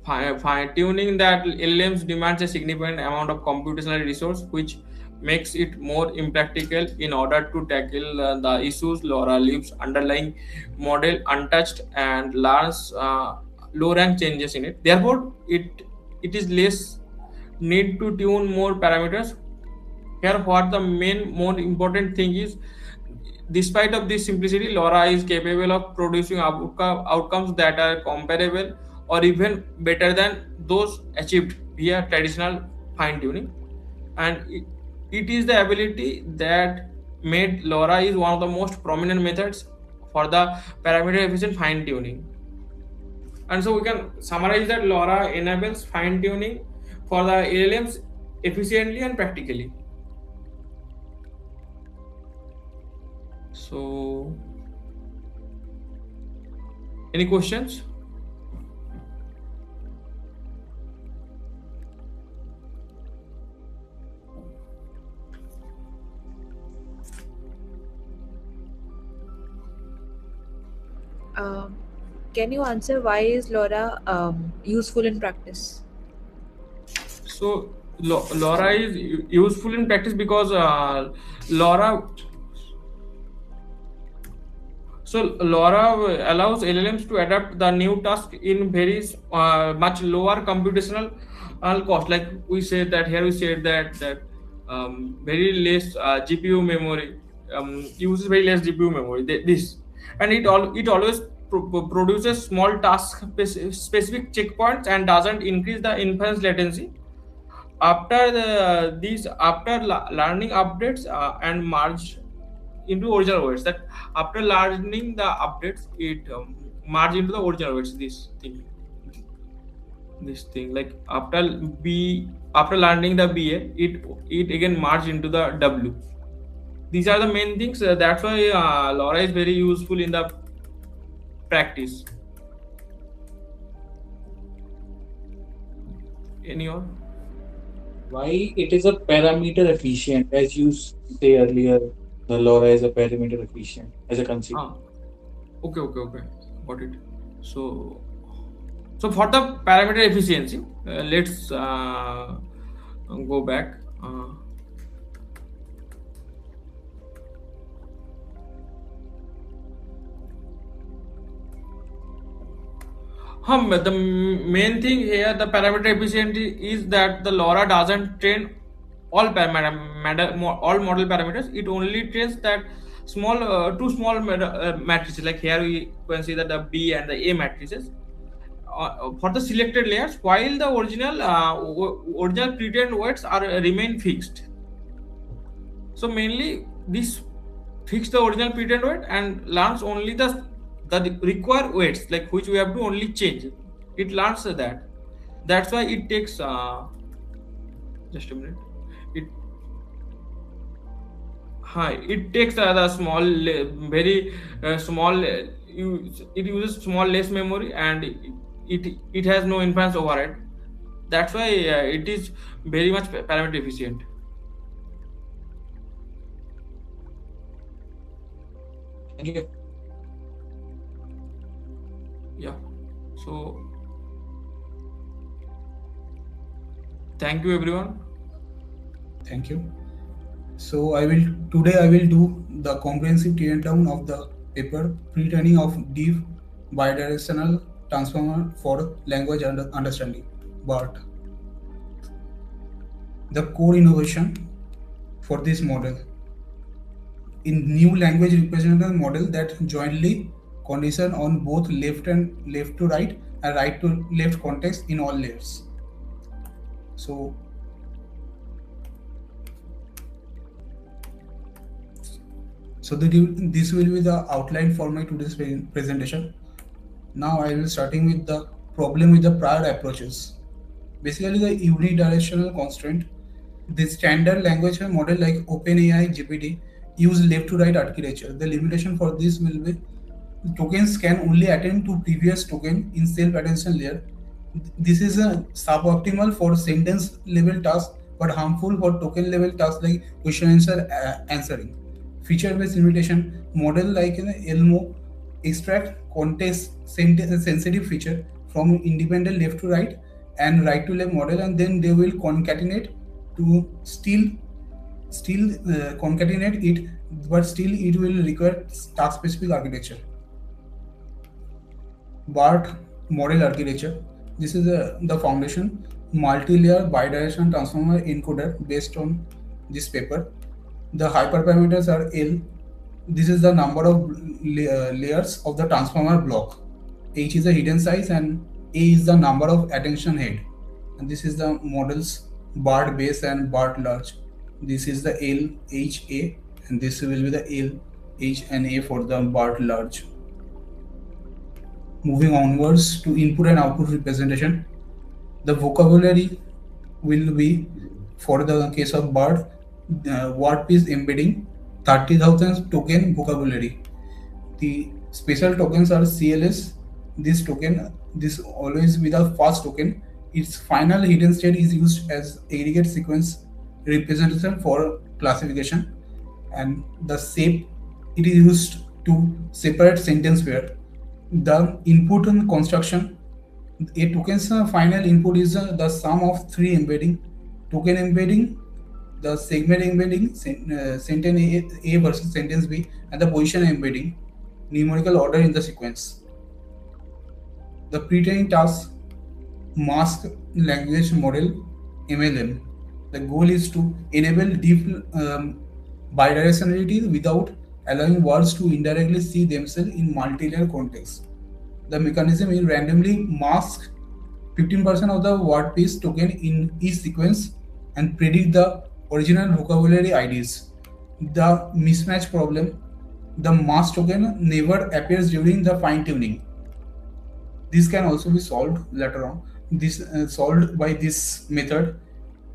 C: fine tuning that LLMs demands a significant amount of computational resource, which makes it more impractical. In order to tackle the issues, LoRa leaves underlying model untouched and learns low rank changes in it. Therefore, it is less need to tune more parameters. Here, what the more important thing is, despite of this simplicity, LoRa is capable of producing outcomes that are comparable or even better than those achieved via traditional fine tuning. And it is the ability that made LoRa is one of the most prominent methods for the parameter efficient fine tuning. And so we can summarize that LoRa enables fine tuning for the LLMs efficiently and practically. So, any questions?
D: Can you answer why is LoRa useful in practice?
C: So LoRa is useful in practice because LoRa allows LLMs to adapt the new task in very much lower computational cost. Like we said that here, we said that very less GPU memory uses very less GPU memory. And it always produces small task specific checkpoints and doesn't increase the inference latency. After learning updates and merge into original weights, that after learning the updates, it merge into the original weights. This thing like after learning the BA, it again merge into the W. These are the main things. That's why LoRa is very useful in the practice. Any or?
B: Why it is a parameter efficient, as you say earlier, the LoRa is a parameter efficient as a concept.
C: Okay, got it. So for the parameter efficiency, let's go back. The main thing here, the parameter efficiency is that the LoRa doesn't train all all model parameters. It only trains that two small matrices. Like here we can see that the B and the A matrices for the selected layers, while the original pre-trained weights are remain fixed. So mainly this fix the original pre-trained weight and learns only the required weights, like which we have to only change. It learns that. That's why it takes just a minute. It takes the small, very small. It uses small less memory and it has no inference overhead. That's why it is very much parameter efficient.
B: Thank you.
C: Yeah. So thank you everyone.
E: Thank you. So today I will do the comprehensive tear down of the paper pre-training of deep bidirectional transformer for language understanding, BART. The core innovation for this model in new language representative model that jointly condition on both left to right and right to left context in all layers. So this will be the outline for my today's presentation. Now I will starting with the problem with the prior approaches. Basically the unidirectional constraint. The standard language model like OpenAI GPT use left to right architecture. The limitation for this will be tokens can only attend to previous token in self-attention layer. This is a suboptimal for sentence level tasks but harmful for token level tasks like question answer answering. Feature-based limitation model like Elmo extract context sensitive feature from independent left to right and right to left model, and then they will concatenate to still concatenate it, but still it will require task specific architecture. BART model architecture. This is the foundation multi-layer bidirectional transformer encoder based on this paper. The hyperparameters are L. This is the number of layers of the transformer block. H is the hidden size and A is the number of attention head. And this is the models BART base and BART large. This is the L, H, A, and this will be the L, H, and A for the BART large. Moving onwards to input and output representation. The vocabulary will be, for the case of BART, word piece embedding 30,000 token vocabulary. The special tokens are CLS. This always with a fast token. Its final hidden state is used as aggregate sequence representation for classification, and the shape it is used to separate sentence pair. The input and construction. A token's final input is the sum of three embedding: token embedding, the segment embedding, sentence A versus sentence B, and the position embedding, numerical order in the sequence. The pre-training task, mask language model, MLM. The goal is to enable deep bidirectionality without allowing words to indirectly see themselves in multi-layer context. The mechanism is randomly mask 15% of the word piece token in each sequence and predict the original vocabulary IDs. The mismatch problem, the mask token never appears during the fine-tuning. This can also be solved later on. This solved by this method,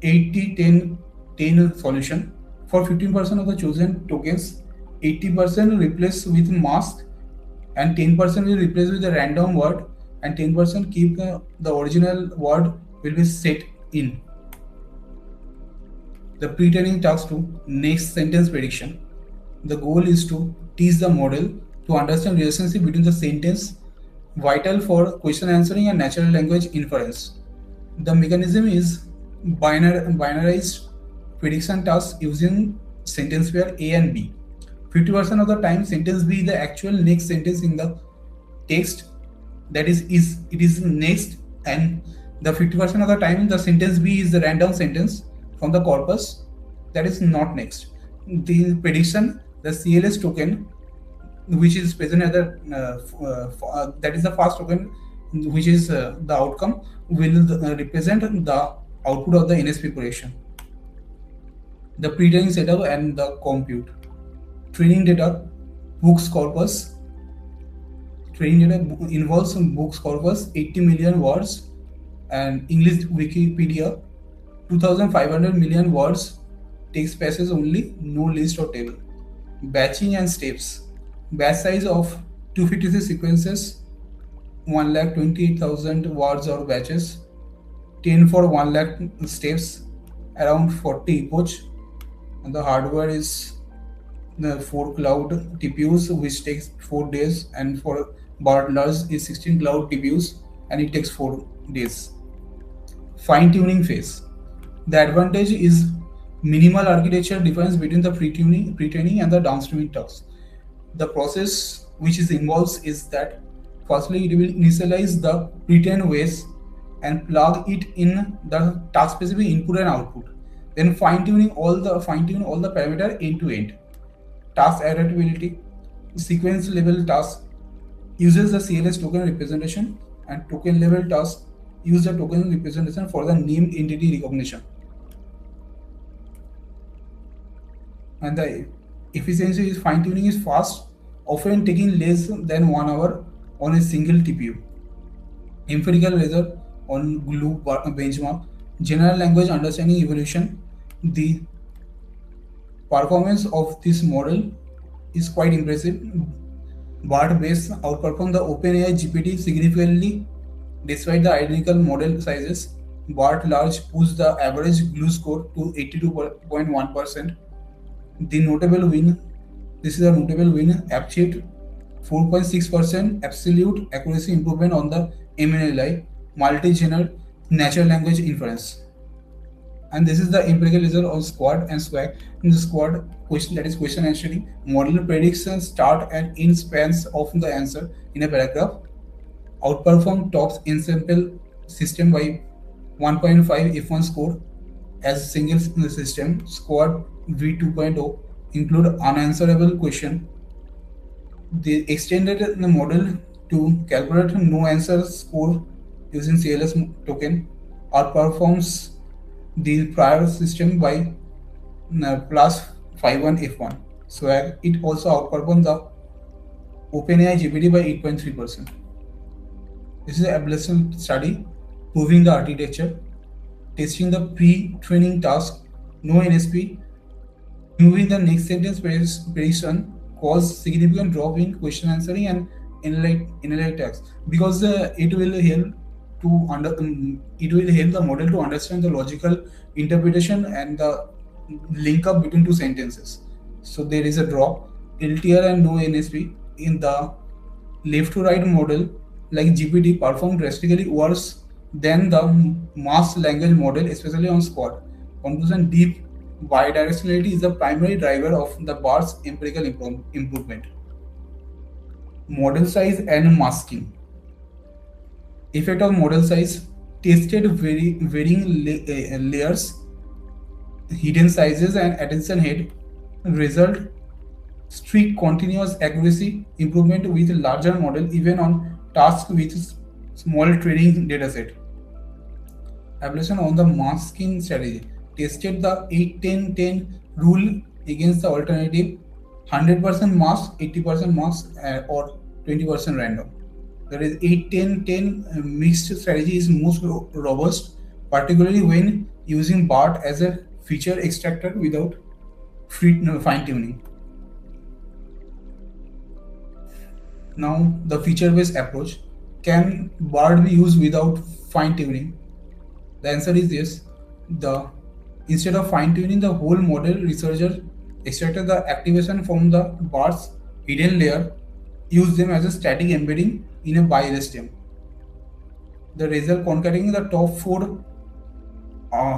E: 80-10-10 solution. For 15% of the chosen tokens, 80% replace with mask and 10% will replace with a random word, and 10% keep the original word will be set in. The pre-training task 2, next sentence prediction. The goal is to teach the model to understand relationship between the sentence, vital for question answering and natural language inference. The mechanism is binarized prediction task using sentence pair A and B. 50% of the time sentence B is the actual next sentence in the text, that is it is next, and the 50% of the time the sentence B is the random sentence from the corpus that is not next. The prediction, the CLS token, which is present at the that is the first token, which is the outcome, will represent the output of the NSP operation. The pre-training setup and the compute. Training data, books corpus. Training data involves books corpus 80 million words, and English Wikipedia 2500 million words, text passage only, no list or table. Batching and steps. Batch size of 256 sequences, 1,28,000 words or batches, 10 for 1 lakh steps, around 40 epoch. And the hardware is the 4 cloud TPUs, which takes 4 days, and for BART large is 16 cloud TPUs, and it takes 4 days. Fine-tuning phase. The advantage is minimal architecture difference between the pre-training and the downstreaming tasks. The process which is involves is that firstly it will initialize the pre-trained ways and plug it in the task specific input and output. Then fine-tune all the parameter end to end. Task adaptability. Sequence level task uses the CLS token representation, and token level task use the token representation for the named entity recognition. And the efficiency is fine-tuning is fast, often taking less than 1 hour on a single TPU. Empirical result on glue benchmark. General language understanding evolution. The performance of this model is quite impressive. BART base outperformed the OpenAI GPT significantly despite the identical model sizes. BART large pushed the average glue score to 82.1%. The notable win, this is a notable win, achieved 4.6% absolute accuracy improvement on the MNLI, multi-channel natural language inference. And this is the empirical result of SQuAD and SWAG. In the SQuAD question, that is question answering, model predictions start and end spans of the answer in a paragraph, outperform TOPS ensemble system by 1.5 F1 score as single system. SQuAD V2.0 include unanswerable question. They extended the model to calculate no answer score using CLS token, outperforms the prior system by plus 5.1 F1. So it also outperformed the OpenAI GPT by 8.3%. This is an ablation study proving the architecture, testing the pre-training task, no NSP, moving the next sentence prediction caused significant drop in question answering and analytics, because it will help the model to understand the logical interpretation and the link up between two sentences. So there is a drop. LTR and no NSP in the left to right model like GPT performed drastically worse than the mass language model, especially on SQuAD. Conclusion: deep bidirectionality is the primary driver of the BART's empirical improvement. Model size and masking. Effect of model size: tested varying layers, hidden sizes, and attention head. Result: strict continuous accuracy improvement with larger model even on tasks with small training dataset. Application on the masking strategy. Tested the 8-10-10 rule against the alternative 100% mask, 80% mask, or 20% random. That is 8-10-10 mixed strategy is most robust, particularly when using BART as a feature extractor without fine tuning. Now the feature-based approach. Can BART be used without fine tuning? The answer is yes. Instead of fine tuning the whole model, researchers extracted the activation from the BART's hidden layer, used them as a static embedding in a bi-LSTM. The result concatenating the top 4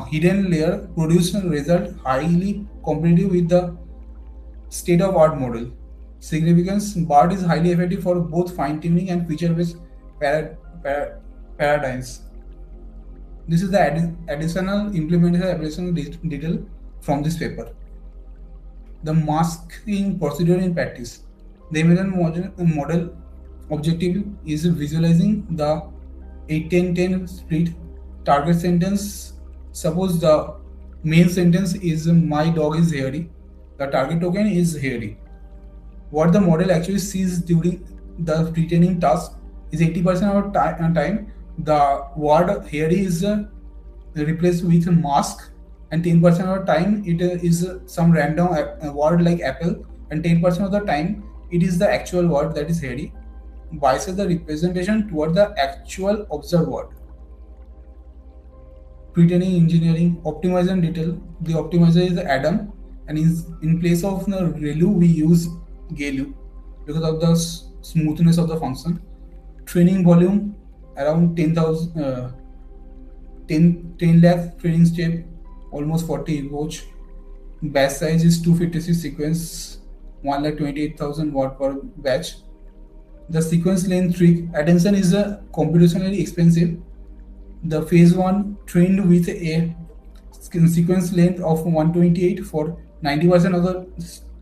E: hidden layer produced a result highly competitive with the state-of-art model. Significance: BART is highly effective for both fine-tuning and feature-based paradigms. This is the additional implementation application detail from this paper. The masking procedure in practice. The emergent model objective is visualizing the 8-10-10 split target sentence. Suppose the main sentence is my dog is hairy. The target token is hairy. What the model actually sees during the pre-training task is 80% of time the word hairy is replaced with mask, and 10% of the time it is some random word like apple, and 10% of the time it is the actual word that is hairy, biases the representation toward the actual observed word. Pre-training engineering, optimizer detail. The optimizer is Adam, and in place of the ReLU we use GALU because of the smoothness of the function. Training volume around 10 lakh training step, almost 40 watch. Batch size is 256 sequence, 1,28,000 word per batch. The sequence length trick. Attention is computationally expensive. The phase 1 trained with a sequence length of 128 for 90% of the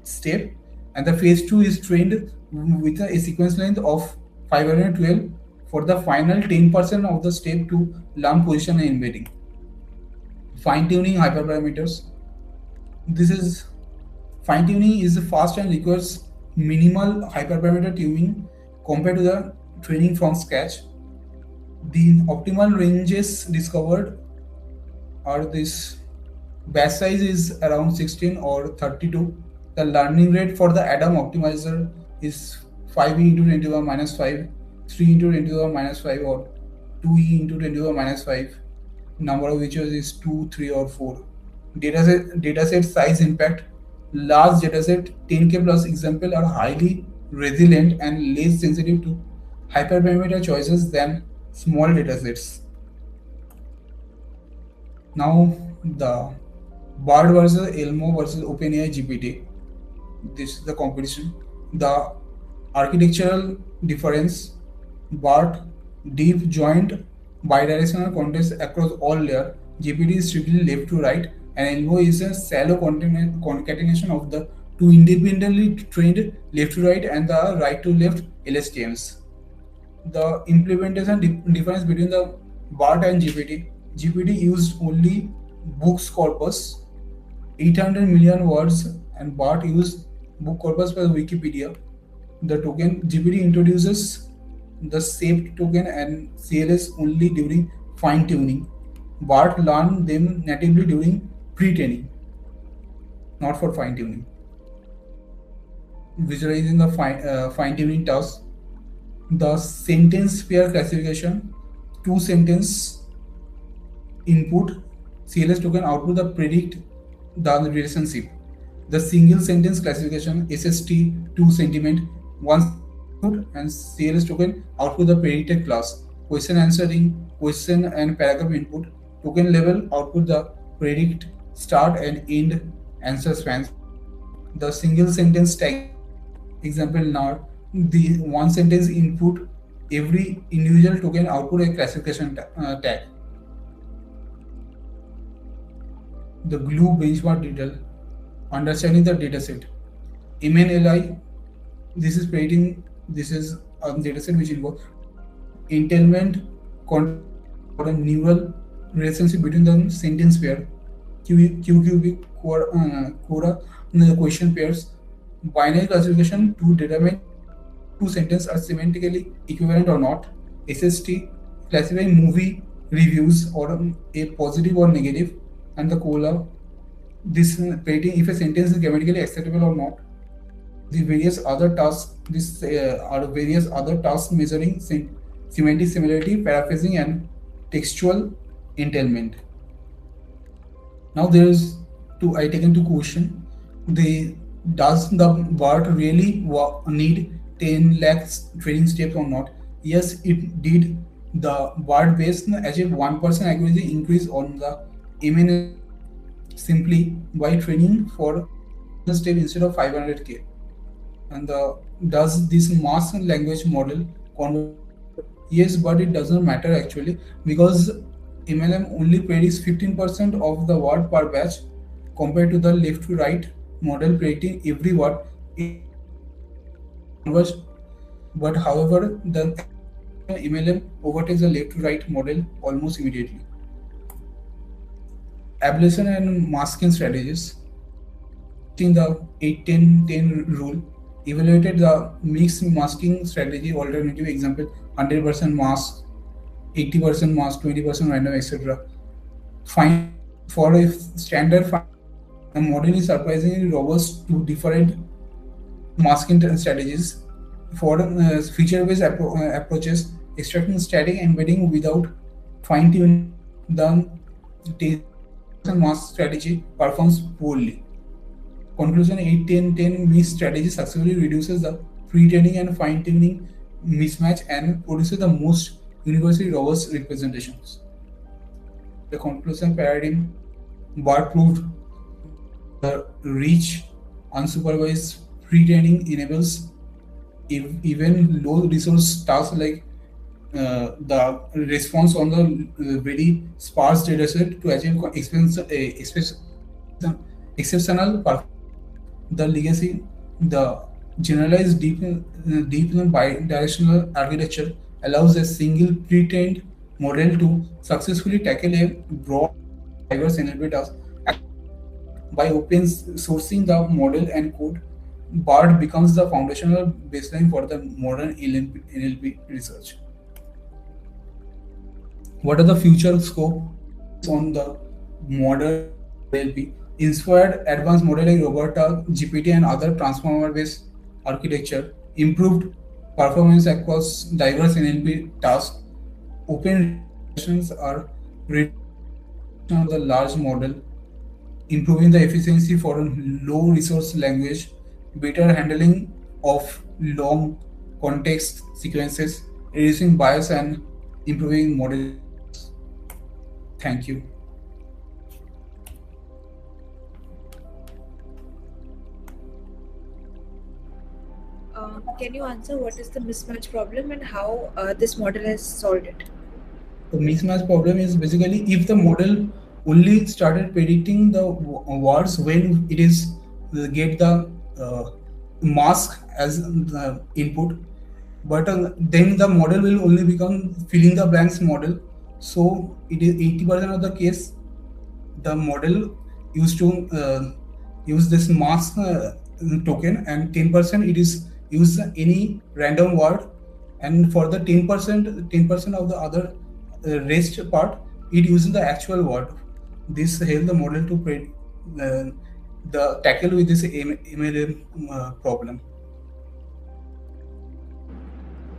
E: step, and the phase 2 is trained with a sequence length of 512 for the final 10% of the step to learn position and embedding. Fine-tuning hyperparameters. This is fine-tuning is fast and requires minimal hyperparameter tuning compared to the training from scratch. The optimal ranges discovered are this. Batch size is around 16 or 32. The learning rate for the Adam optimizer is 5e into 10 to the minus 5, 3 into 10 to the minus 5, or 2e into 10 to the minus 5. Number of features is 2, 3, or 4. Dataset size impact. Large dataset 10K plus example are highly resilient and less sensitive to hyperparameter choices than small datasets. Now the BARD versus Elmo versus OpenAI GPT. This is the competition. The architectural difference: BARD deep joint bidirectional context across all layers. GPT is strictly left to right, and Elmo is a shallow concatenation of the two independently trained left to right and the right to left LSTMs. The implementation difference between the BARD and GPT. GPT used only books corpus, 800 million words, and BARD used book corpus per Wikipedia. The token GPT introduces the saved token and CLS only during fine tuning. BARD learned them natively during pre-training, not for fine tuning. Visualizing the fine tuning task. The sentence pair classification, 2 sentence input, CLS token output the predict the relationship. The single sentence classification, SST 2 sentiment, 1 input, and CLS token output the predicted class. Question answering, question and paragraph input, token level output the predict start and end answer spans. The single sentence tag, example now, the one sentence input, every individual token output a classification tag. The glue benchmark detail, understanding the dataset. MNLI, this is a dataset which involves entailment or a neural relationship between the sentence pair, QQB, Quora, the question pairs, binary classification to determine 2 sentences are semantically equivalent or not. SST, classify movie reviews or a positive or negative, and the COLA, this predicting if a sentence is grammatically acceptable or not. The various other tasks, are various other tasks measuring semantic similarity, paraphrasing, and textual entailment. Now there is I taken to question: does the BARD really need 10 lakhs training steps or not? Yes, it did. The BARD base achieved 1% accuracy increase on the MNL simply by training for the step instead of 500K. And does this mass language model convert? Yes, but it doesn't matter actually, because MLM only predicts 15% of the word per batch compared to the left to right model predicting every word in converse. But however, the MLM overtakes the left to right model almost immediately. Ablation and masking strategies. In the 8-10-10 rule, evaluated the mixed masking strategy alternative example 100% mask, 80% mask, 20% random, etc. Find for a standard the model is surprisingly robust to different masking strategies. For feature-based approaches, extracting static embedding without fine-tuning the mask strategy performs poorly. Conclusion 8-10-10 mix strategy successfully reduces the pre-training and fine-tuning mismatch and produces the most universally robust representations. The conclusion paradigm bar proved the rich unsupervised pre-training enables even low resource tasks like the response on the very sparse dataset to achieve exceptional performance. The legacy, the generalized deep bidirectional architecture allows a single pre-trained model to successfully tackle a broad diverse NLP task. By open sourcing the model and code, BART becomes the foundational baseline for the modern NLP research. What are the future scope on the modern NLP? Inspired advanced model like Roberta, GPT, and other transformer-based architecture, improved performance across diverse NLP tasks. Open sessions are written on the large model, improving the efficiency for low resource language, better handling of long context sequences, reducing bias and improving model. Thank you.
D: Can you answer what is the mismatch problem and how this model has solved it?
E: The mismatch problem is basically if the model only started predicting the words when it is get the mask as the input, but then the model will only become filling the blanks model. So it is 80% of the case the model used to use this mask token, and 10% it is use any random word, and for the 10% of the other rest part it uses the actual word. This helps the model to the tackle with this MLM problem.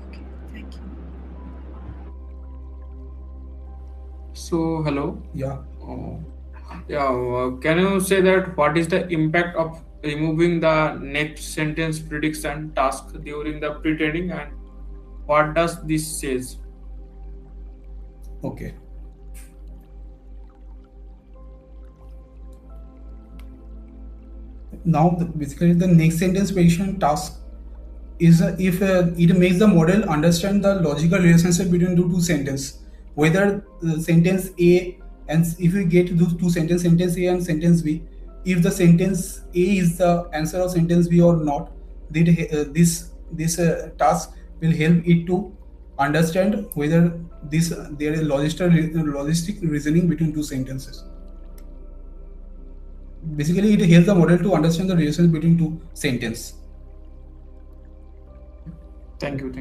D: Okay, thank you.
C: So hello.
E: Yeah.
C: Can you say that what is the impact of removing the next sentence prediction task during the pre-training, and what does this says?
E: Okay. Now, basically, the next sentence prediction task is if it makes the model understand the logical relationship between the two sentences, whether sentence A and if we get those two sentences, sentence A and sentence B, if the sentence A is the answer of sentence B or not, this task will help it to understand whether there is logistic reasoning between two sentences. Basically, it helps the model to understand the relations between two sentences.
C: Thank you.